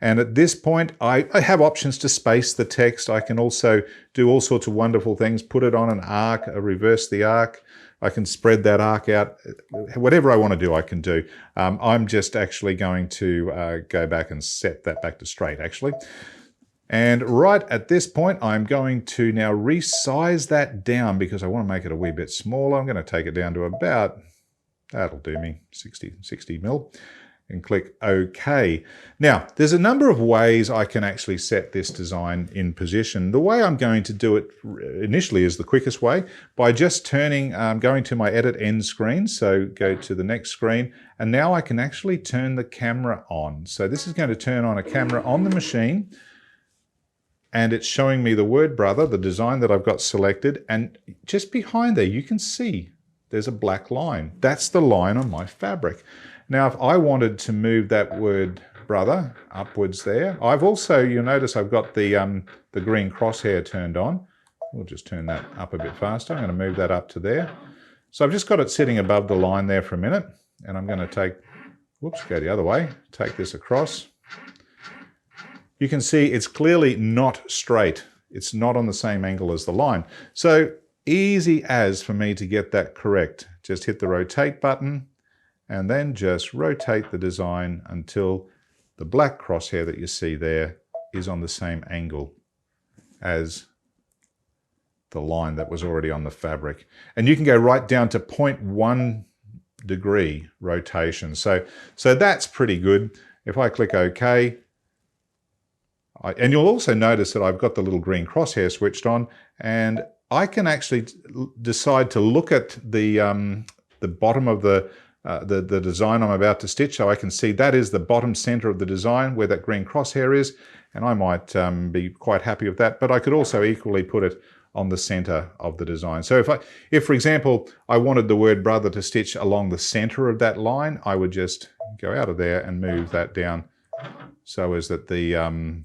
Speaker 1: and at this point I have options to space the text. I can also do all sorts of wonderful things, put it on an arc, reverse the arc. I can spread that arc out. Whatever I want to do, I can do. I'm just actually going to go back and set that back to straight, actually. And right at this point, I'm going to now resize that down because I want to make it a wee bit smaller. I'm going to take it down to about, that'll do me, 60 mil. And click OK. Now, there's a number of ways I can actually set this design in position. The way I'm going to do it initially is the quickest way, by just turning, going to my edit end screen, so go to the next screen, and now I can actually turn the camera on. So this is going to turn on a camera on the machine, and it's showing me the word brother, the design that I've got selected, and just behind there you can see there's a black line. That's the line on my fabric. Now, if I wanted to move that word brother upwards there, I've also, you'll notice I've got the green crosshair turned on. We'll just turn that up a bit faster. I'm going to move that up to there. So I've just got it sitting above the line there for a minute, and I'm going to take, whoops, go the other way, take this across. You can see it's clearly not straight. It's not on the same angle as the line. So easy as for me to get that correct. Just hit the rotate button, and then just rotate the design until the black crosshair that you see there is on the same angle as the line that was already on the fabric. And you can go right down to 0.1 degree rotation. So that's pretty good. If I click OK, and you'll also notice that I've got the little green crosshair switched on, and I can actually decide to look at the bottom of the design I'm about to stitch, so I can see that is the bottom center of the design where that green crosshair is, and I might be quite happy with that, but I could also equally put it on the center of the design. So if for example, I wanted the word brother to stitch along the center of that line, I would just go out of there and move that down so as that the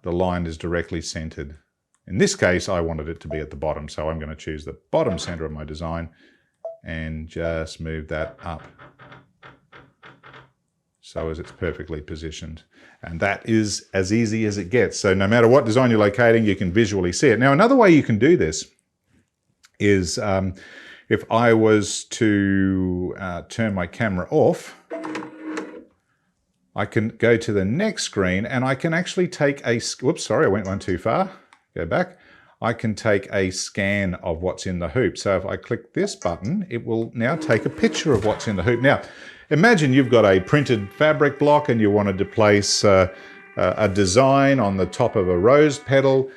Speaker 1: line is directly centered. In this case, I wanted it to be at the bottom, so I'm going to choose the bottom center of my design and just move that up so as it's perfectly positioned. And that is as easy as it gets. So no matter what design you're locating, you can visually see it. Now, another way you can do this is if I was to turn my camera off, I can go to the next screen and I can actually take a, whoops, sorry, I went one too far. Go back. I can take a scan of what's in the hoop. So if I click this button, it will now take a picture of what's in the hoop. Now, imagine you've got a printed fabric block and you wanted to place a design on the top of a rose petal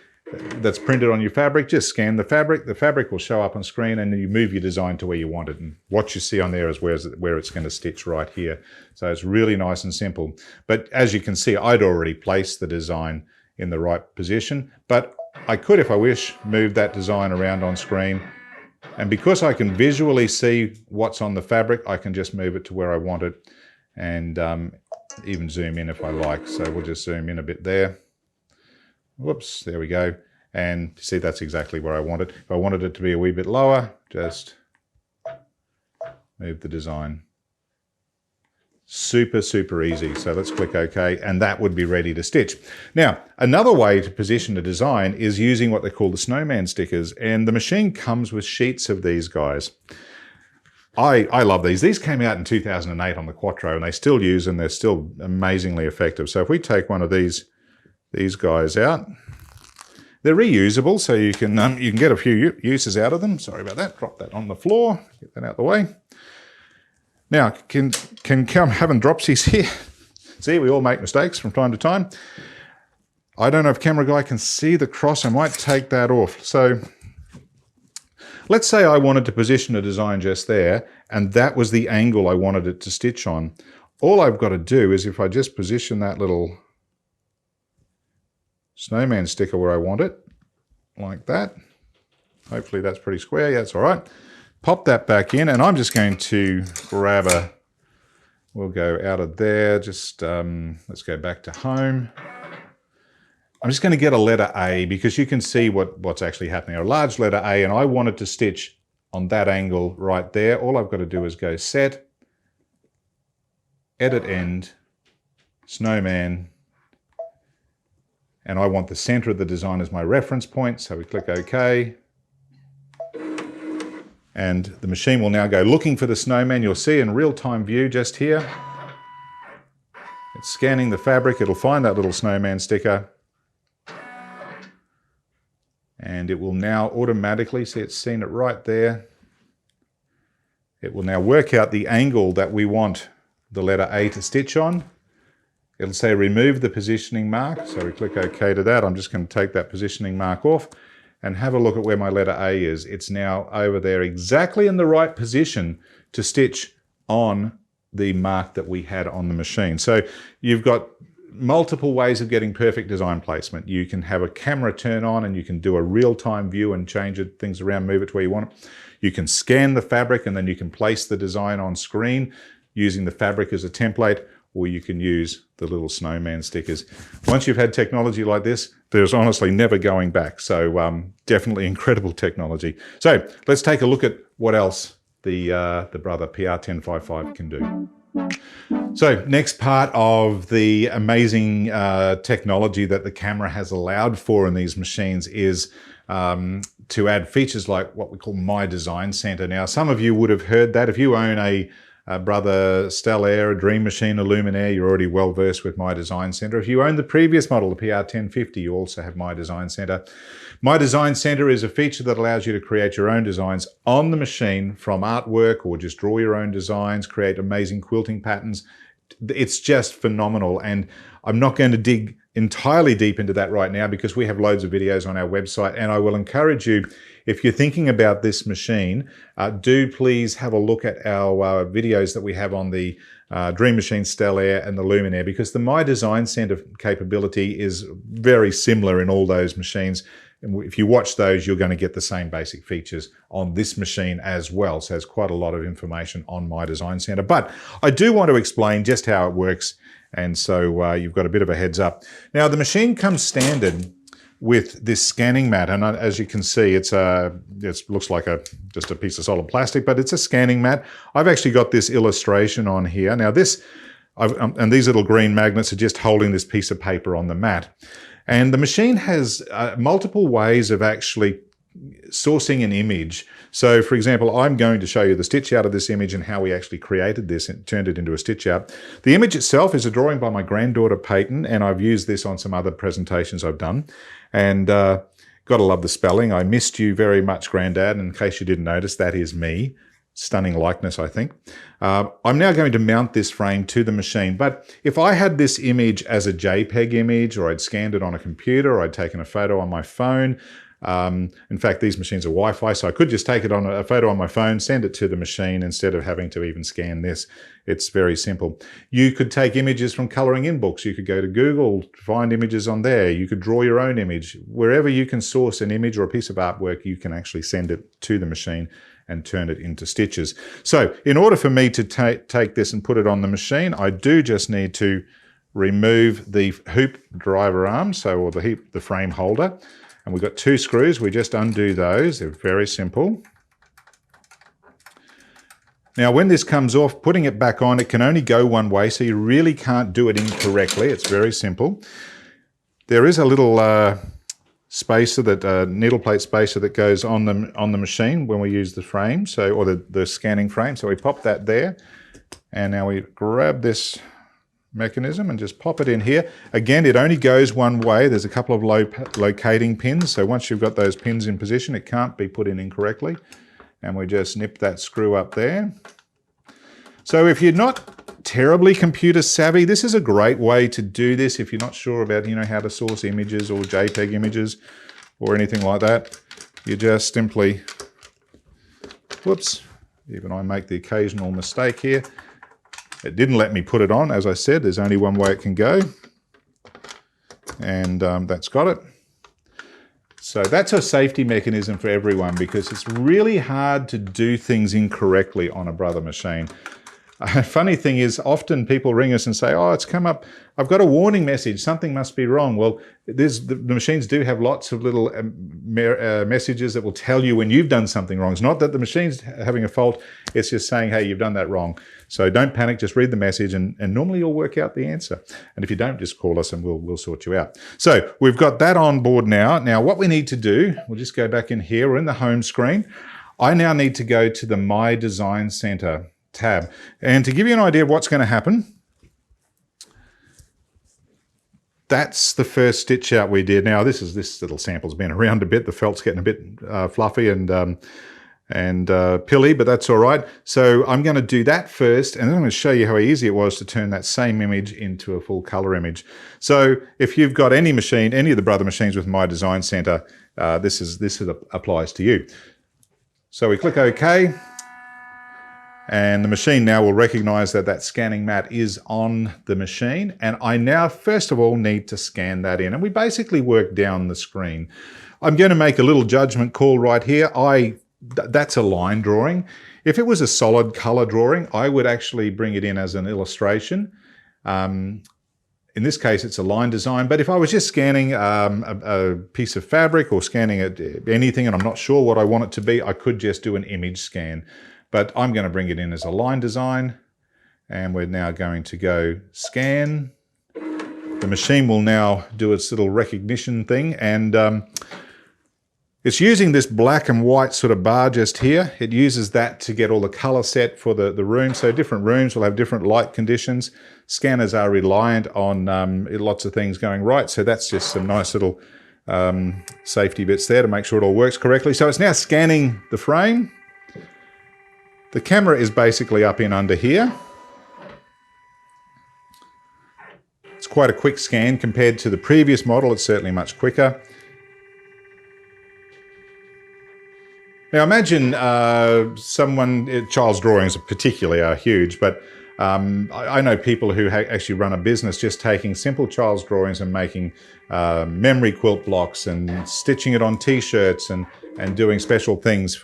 Speaker 1: that's printed on your fabric. Just scan the fabric will show up on screen, and then you move your design to where you want it. And what you see on there is where it's going to stitch right here. So it's really nice and simple. But as you can see, I'd already placed the design in the right position, but I could, if I wish, move that design around on screen. And because I can visually see what's on the fabric, I can just move it to where I want it, and even zoom in if I like. So we'll just zoom in a bit there. Whoops, there we go. And see, that's exactly where I want it. If I wanted it to be a wee bit lower, just move the design. Super, super easy. So let's click OK, and that would be ready to stitch. Now, another way to position a design is using what they call the Snowman Stickers, and the machine comes with sheets of these guys. I love these. These came out in 2008 on the Quattro, and they still use them. They're still amazingly effective. So if we take one of these guys out, they're reusable, so you can get a few uses out of them. Sorry about that. Drop that on the floor. Get that out of the way. Now, can come having dropsies here. See, we all make mistakes from time to time. I don't know if camera guy can see the cross. I might take that off. So Let's say I wanted to position a design just there, and that was the angle I wanted it to stitch on. All I've got to do is if I just position that little snowman sticker where I want it, like that. Hopefully that's pretty square. Yeah, that's all right. Pop that back in, and I'm just going to grab a, we'll go out of there, just let's go back to home. I'm just going to get a letter A because you can see what's actually happening. A large letter A, and I want it to stitch on that angle right there. All I've got to do is go Set, Edit End, Snowman, and I want the center of the design as my reference point, so we click OK. And the machine will now go looking for the snowman. You'll see in real-time view just here. It's scanning the fabric. It'll find that little snowman sticker. And it will now automatically, see it's seen it right there. It will now work out the angle that we want the letter A to stitch on. It'll say remove the positioning mark. So we click OK to that. I'm just going to take that positioning mark off and have a look at where my letter A is. It's now over there exactly in the right position to stitch on the mark that we had on the machine. So you've got multiple ways of getting perfect design placement. You can have a camera turn on and you can do a real-time view and change things around, move it to where you want it. You can scan the fabric and then you can place the design on screen using the fabric as a template, or you can use the little snowman stickers. Once you've had technology like this, there's honestly never going back. So definitely incredible technology. So let's take a look at what else the Brother PR1055 can do. So next part of the amazing technology that the camera has allowed for in these machines is to add features like what we call My Design Center. Now, some of you would have heard that. If you own a Brother Stellaire, a Dream Machine, a Luminaire, you're already well versed with My Design Center. If you own the previous model, the PR1050, you also have My Design Center. My Design Center is a feature that allows you to create your own designs on the machine from artwork, or just draw your own designs, create amazing quilting patterns. It's just phenomenal, and I'm not going to dig entirely deep into that right now because we have loads of videos on our website, and I will encourage you, if you're thinking about this machine, do please have a look at our videos that we have on the Dream Machine Stellaire and the Luminaire, because the My Design Center capability is very similar in all those machines. And if you watch those, you're going to get the same basic features on this machine as well. So there's quite a lot of information on My Design Center. But I do want to explain just how it works, and so you've got a bit of a heads up. Now, the machine comes standard with this scanning mat, and as you can see, it looks like just a piece of solid plastic, but it's a scanning mat. I've actually got this illustration on here. Now this, and these little green magnets are just holding this piece of paper on the mat. And the machine has multiple ways of actually sourcing an image. So for example, I'm going to show you the stitch out of this image and how we actually created this and turned it into a stitch out. The image itself is a drawing by my granddaughter Peyton, and I've used this on some other presentations I've done. And gotta love the spelling. I missed you very much, Granddad. In case you didn't notice, that is me. Stunning likeness, I think. I'm now going to mount this frame to the machine, but if I had this image as a JPEG image, or I'd scanned it on a computer, or I'd taken a photo on my phone, in fact, these machines are Wi-Fi, so I could just take it on a photo on my phone, send it to the machine instead of having to even scan this. It's very simple. You could take images from coloring in books. You could go to Google, find images on there. You could draw your own image. Wherever you can source an image or a piece of artwork, you can actually send it to the machine and turn it into stitches. So in order for me to take this and put it on the machine, I do just need to remove the hoop driver arm, or the frame holder. And we've got 2 screws. We just undo those. They're very simple. Now, when this comes off, putting it back on, it can only go one way, so you really can't do it incorrectly. It's very simple. There is a little spacer, needle plate spacer that goes on the machine when we use the frame, or the scanning frame. So we pop that there, and now we grab this mechanism and just pop it in here. Again, it only goes one way. There's a couple of locating pins, so once you've got those pins in position, it can't be put in incorrectly. And we just nip that screw up there. So if you're not terribly computer savvy, this is a great way to do this. If you're not sure about how to source images or JPEG images or anything like that, you just simply Whoops, even I make the occasional mistake here. It didn't let me put it on, as I said, there's only one way it can go. And that's got it. So that's a safety mechanism for everyone, because it's really hard to do things incorrectly on a Brother machine. Funny thing is, often people ring us and say, oh, it's come up, I've got a warning message, something must be wrong. Well, the machines do have lots of little messages that will tell you when you've done something wrong. It's not that the machine's having a fault, it's just saying, hey, you've done that wrong. So don't panic, just read the message, and normally you'll work out the answer. And if you don't, just call us and we'll sort you out. So we've got that on board now. Now what we need to do, we'll just go back in here, we're in the home screen. I now need to go to the My Design Center tab. And to give you an idea of what's going to happen, that's the first stitch out we did. Now this little sample's been around a bit. The felt's getting a bit fluffy and pilly, but that's all right. So I'm going to do that first, and then I'm going to show you how easy it was to turn that same image into a full color image. So if you've got any machine, any of the Brother machines with My Design Center, this applies to you. So we click OK. And the machine now will recognize that that scanning mat is on the machine. And I now, first of all, need to scan that in. And we basically work down the screen. I'm going to make a little judgment call right here. That's a line drawing. If it was a solid color drawing, I would actually bring it in as an illustration. In this case, it's a line design. But if I was just scanning a piece of fabric or scanning anything and I'm not sure what I want it to be, I could just do an image scan. But I'm going to bring it in as a line design, and we're now going to go scan. The machine will now do its little recognition thing, and it's using this black and white sort of bar just here. It uses that to get all the color set for the room. So different rooms will have different light conditions. Scanners are reliant on lots of things going right. So that's just some nice little safety bits there to make sure it all works correctly. So it's now scanning the frame. The camera is basically up in under here. It's quite a quick scan compared to the previous model. It's certainly much quicker. Now imagine child's drawings particularly are huge, but I know people who actually run a business just taking simple child's drawings and making memory quilt blocks and stitching it on t-shirts and doing special things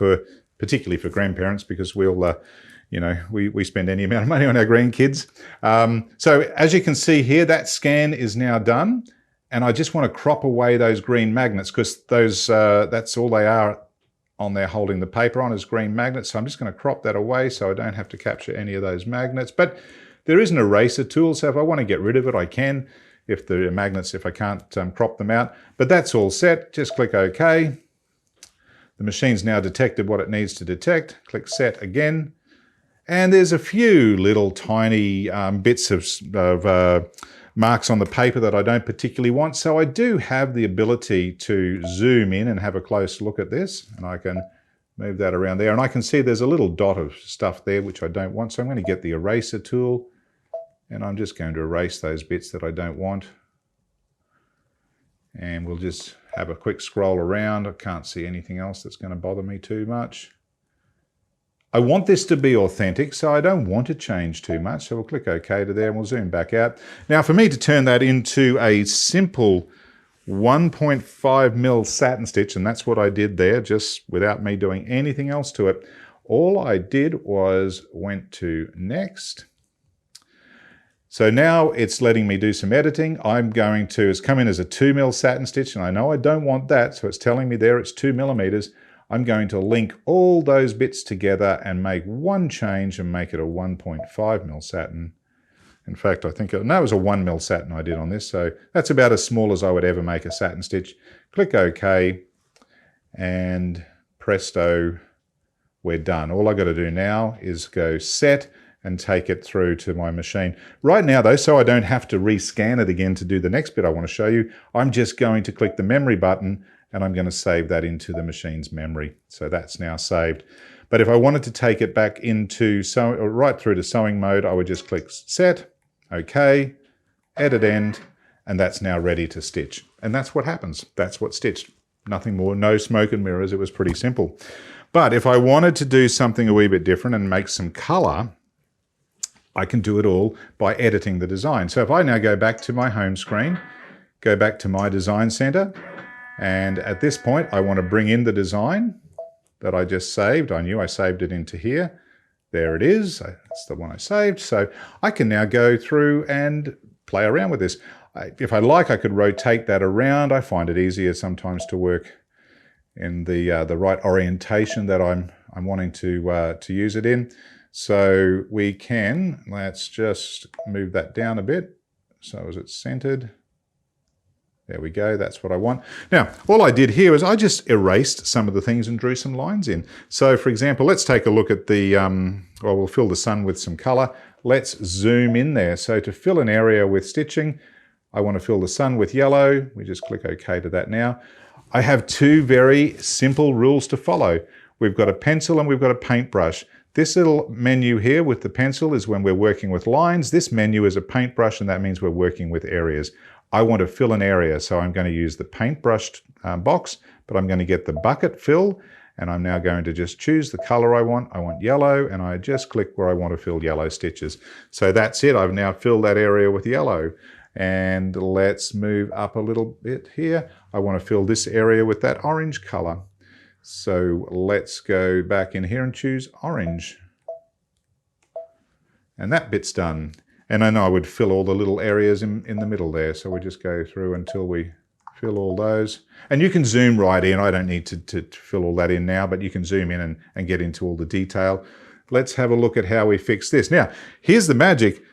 Speaker 1: particularly for grandparents, because we'll, we spend any amount of money on our grandkids. So as you can see here, that scan is now done, and I just want to crop away those green magnets, because that's all they are on there holding the paper on, is green magnets. So I'm just going to crop that away so I don't have to capture any of those magnets. But there is an eraser tool, so if I want to get rid of it, I can. If I can't crop them out. But that's all set. Just click OK. The machine's now detected what it needs to detect. Click Set again. And there's a few little tiny bits of marks on the paper that I don't particularly want. So I do have the ability to zoom in and have a close look at this. And I can move that around there. And I can see there's a little dot of stuff there which I don't want. So I'm going to get the eraser tool. And I'm just going to erase those bits that I don't want. And we'll just have a quick scroll around. I can't see anything else that's going to bother me too much. I want this to be authentic, so I don't want to change too much. So we'll click OK to there and we'll zoom back out. Now for me to turn that into a simple 1.5mm satin stitch, and that's what I did there, just without me doing anything else to it. All I did was went to Next. So now it's letting me do some editing. It's come in as a 2mm satin stitch, and I know I don't want that, so it's telling me there it's 2mm. I'm going to link all those bits together and make one change and make it a 1.5mm satin. In fact, I think it was a 1mm satin I did on this, so that's about as small as I would ever make a satin stitch. Click OK, and presto, we're done. All I've got to do now is go Set and take it through to my machine. Right now though, so I don't have to rescan it again to do the next bit I want to show you, I'm just going to click the memory button and I'm going to save that into the machine's memory. So that's now saved. But if I wanted to take it back into right through to sewing mode, I would just click Set, OK, Edit End, and that's now ready to stitch. And that's what happens. That's what stitched. Nothing more, no smoke and mirrors. It was pretty simple. But if I wanted to do something a wee bit different and make some color, I can do it all by editing the design. So if I now go back to my home screen, go back to my design center, and at this point I want to bring in the design that I just saved. I knew I saved it into here. There it is. That's the one I saved. So I can now go through and play around with this. If I like, I could rotate that around. I find it easier sometimes to work in the right orientation that I'm wanting to use it in. So we can, let's just move that down a bit. So as it's centered, there we go, that's what I want. Now, all I did here was I just erased some of the things and drew some lines in. So for example, let's take a look at the, well, we'll fill the sun with some color. Let's zoom in there. So to fill an area with stitching, I want to fill the sun with yellow. We just click OK to that now. I have two very simple rules to follow. We've got a pencil and we've got a paintbrush. This little menu here with the pencil is when we're working with lines. This menu is a paintbrush, and that means we're working with areas. I want to fill an area, so I'm going to use the paintbrush box, but I'm going to get the bucket fill, and I'm now going to just choose the color I want. I want yellow, and I just click where I want to fill yellow stitches. So that's it. I've now filled that area with yellow. And let's move up a little bit here. I want to fill this area with that orange color. So let's go back in here and choose orange. And that bit's done. And I know I would fill all the little areas in the middle there. So we just go through until we fill all those. And you can zoom right in. I don't need to fill all that in now, but you can zoom in and get into all the detail. Let's have a look at how we fix this. Now, here's the magic.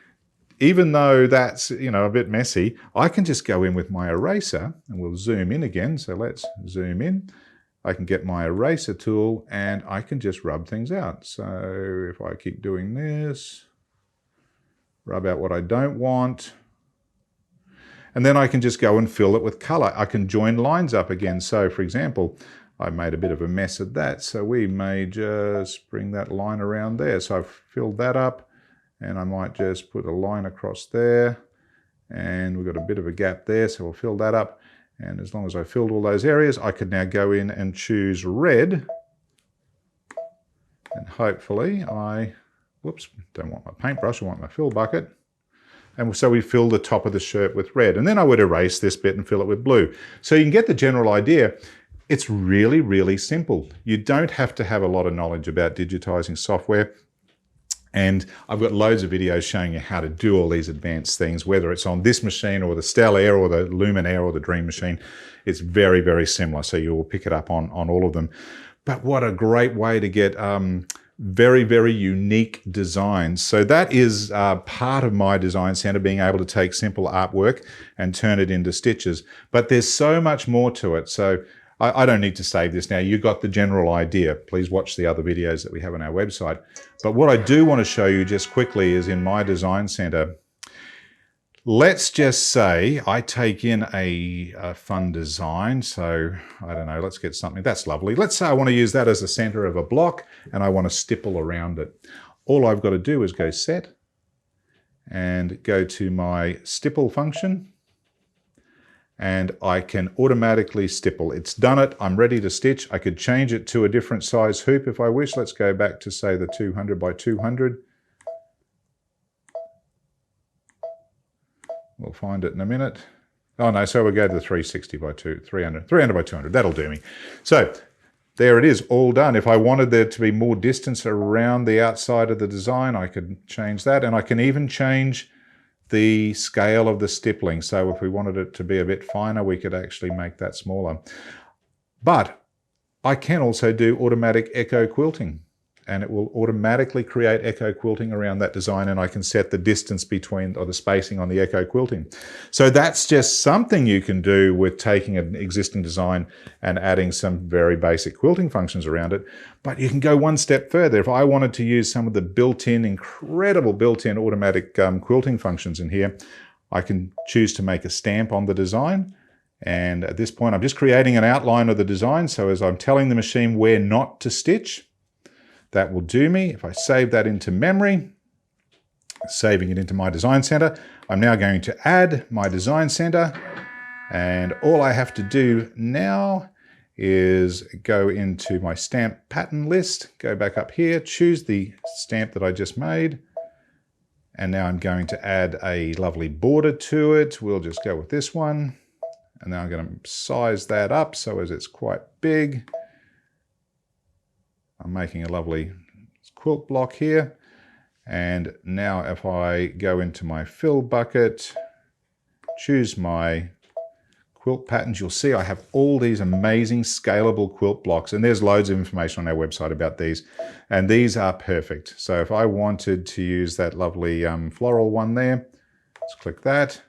Speaker 1: Even though that's, you know, a bit messy, I can just go in with my eraser and we'll zoom in again. So let's zoom in. I can get my eraser tool and I can just rub things out. So if I keep doing this, rub out what I don't want, and then I can just go and fill it with color. I can join lines up again. So for example, I made a bit of a mess of that. So we may just bring that line around there. So I've filled that up. And I might just put a line across there, and we've got a bit of a gap there, so we'll fill that up. And as long as I filled all those areas, I could now go in and choose red. And hopefully whoops, don't want my paintbrush, I want my fill bucket. And so we fill the top of the shirt with red. And then I would erase this bit and fill it with blue. So you can get the general idea. It's really, really simple. You don't have to have a lot of knowledge about digitizing software. And I've got loads of videos showing you how to do all these advanced things, whether it's on this machine or the Stellaire or the Luminaire or the Dream Machine. It's very, very similar, so you will pick it up on all of them. But what a great way to get very, very unique designs. So that is part of my design center, being able to take simple artwork and turn it into stitches. But there's so much more to it. So I don't need to save this now. You got the general idea. Please watch the other videos that we have on our website. But what I do want to show you just quickly is in my design center. Let's just say I take in a fun design. So I don't know, let's get something. That's lovely. Let's say I want to use that as the center of a block and I want to stipple around it. All I've got to do is go set and go to my stipple function. And I can automatically stipple. It's done it, I'm ready to stitch. I could change it to a different size hoop if I wish. Let's go back to say the 200 by 200. We'll find it in a minute. Oh no, so we'll go to the 360 by 300 by 200, that'll do me. So there it is, all done. If I wanted there to be more distance around the outside of the design, I could change that, and I can even change the scale of the stippling. So if we wanted it to be a bit finer, we could actually make that smaller. But I can also do automatic echo quilting, and it will automatically create echo quilting around that design, and I can set the distance between, or the spacing on the echo quilting. So that's just something you can do with taking an existing design and adding some very basic quilting functions around it. But you can go one step further. If I wanted to use some of the built-in, incredible built-in automatic quilting functions in here, I can choose to make a stamp on the design. And at this point, I'm just creating an outline of the design. So as I'm telling the machine where not to stitch, that will do me. If I save that into memory, saving it into my design center, I'm now going to add my design center. And all I have to do now is go into my stamp pattern list, go back up here, choose the stamp that I just made, and now I'm going to add a lovely border to it. We'll just go with this one, and now I'm going to size that up so as it's quite big. I'm making a lovely quilt block here, and now if I go into my fill bucket, choose my quilt patterns, you'll see I have all these amazing scalable quilt blocks, and there's loads of information on our website about these, and these are perfect. So if I wanted to use that lovely floral one there, let's click that.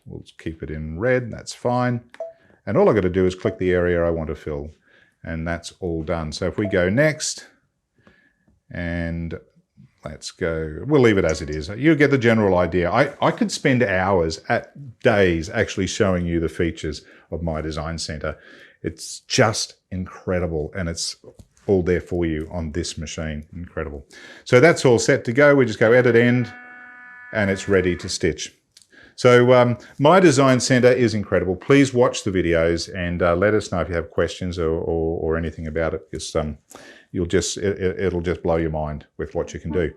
Speaker 1: We'll keep it in red, that's fine. And all I've got to do is click the area I want to fill, and that's all done. So if we go next, and let's go, we'll leave it as it is. You get the general idea. I could spend hours, days actually showing you the features of my design center. It's just incredible, and it's all there for you on this machine. Incredible. So that's all set to go. We just go edit end, and it's ready to stitch. So my design center is incredible. Please watch the videos and let us know if you have questions or anything about it. Because, it'll just blow your mind with what you can do.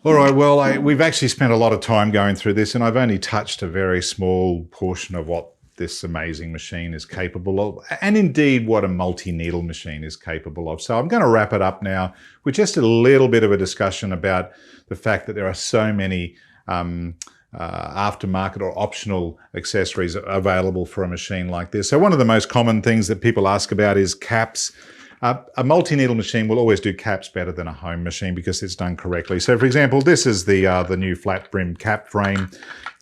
Speaker 1: All right, well, we've actually spent a lot of time going through this, and I've only touched a very small portion of what this amazing machine is capable of, and indeed what a multi-needle machine is capable of. So I'm going to wrap it up now with just a little bit of a discussion about the fact that there are so many aftermarket or optional accessories available for a machine like this. So one of the most common things that people ask about is caps. A multi-needle machine will always do caps better than a home machine because it's done correctly. So for example, this is the new flat brim cap frame.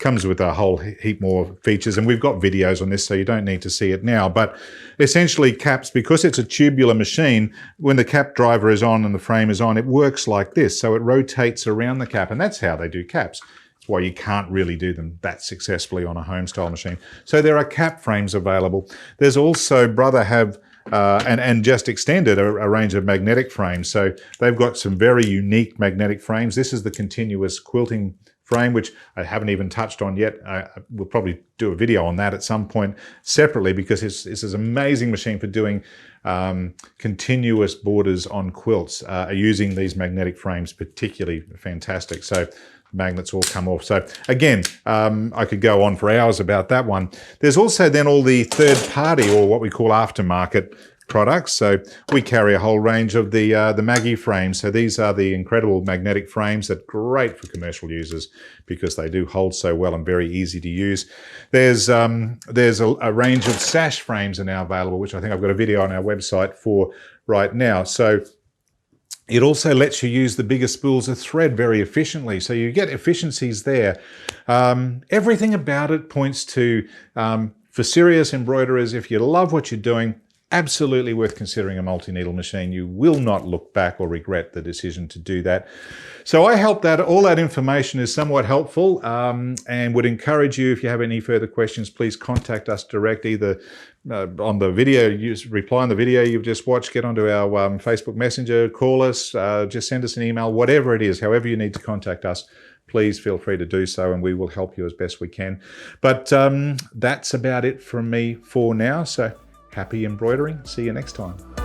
Speaker 1: Comes with a whole heap more features, and we've got videos on this, so you don't need to see it now. But essentially caps, because it's a tubular machine, when the cap driver is on and the frame is on, it works like this. So it rotates around the cap, and that's how they do caps. That's why you can't really do them that successfully on a home style machine. So there are cap frames available. There's also, Brother have and just extended a range of magnetic frames. So they've got some very unique magnetic frames. This is the continuous quilting frame, which I haven't even touched on yet. We'll probably do a video on that at some point separately, because it's an amazing machine for doing continuous borders on quilts, using these magnetic frames, particularly fantastic. So magnets all come off. So again, I could go on for hours about that one. There's also then all the third party, or what we call aftermarket products. So we carry a whole range of the Maggie frames. So these are the incredible magnetic frames that are great for commercial users because they do hold so well and very easy to use. There's a range of sash frames are now available, which I think I've got a video on our website for right now. So it also lets you use the bigger spools of thread very efficiently. So you get efficiencies there. Everything about it points to, for serious embroiderers, if you love what you're doing, absolutely worth considering a multi-needle machine. You will not look back or regret the decision to do that. So I hope that all that information is somewhat helpful, and would encourage you, if you have any further questions, please contact us direct, either on the video, reply on the video you've just watched, get onto our Facebook Messenger, call us, just send us an email, whatever it is, however you need to contact us. Please feel free to do so, and we will help you as best we can. But that's about it from me for now. So happy embroidering. See you next time.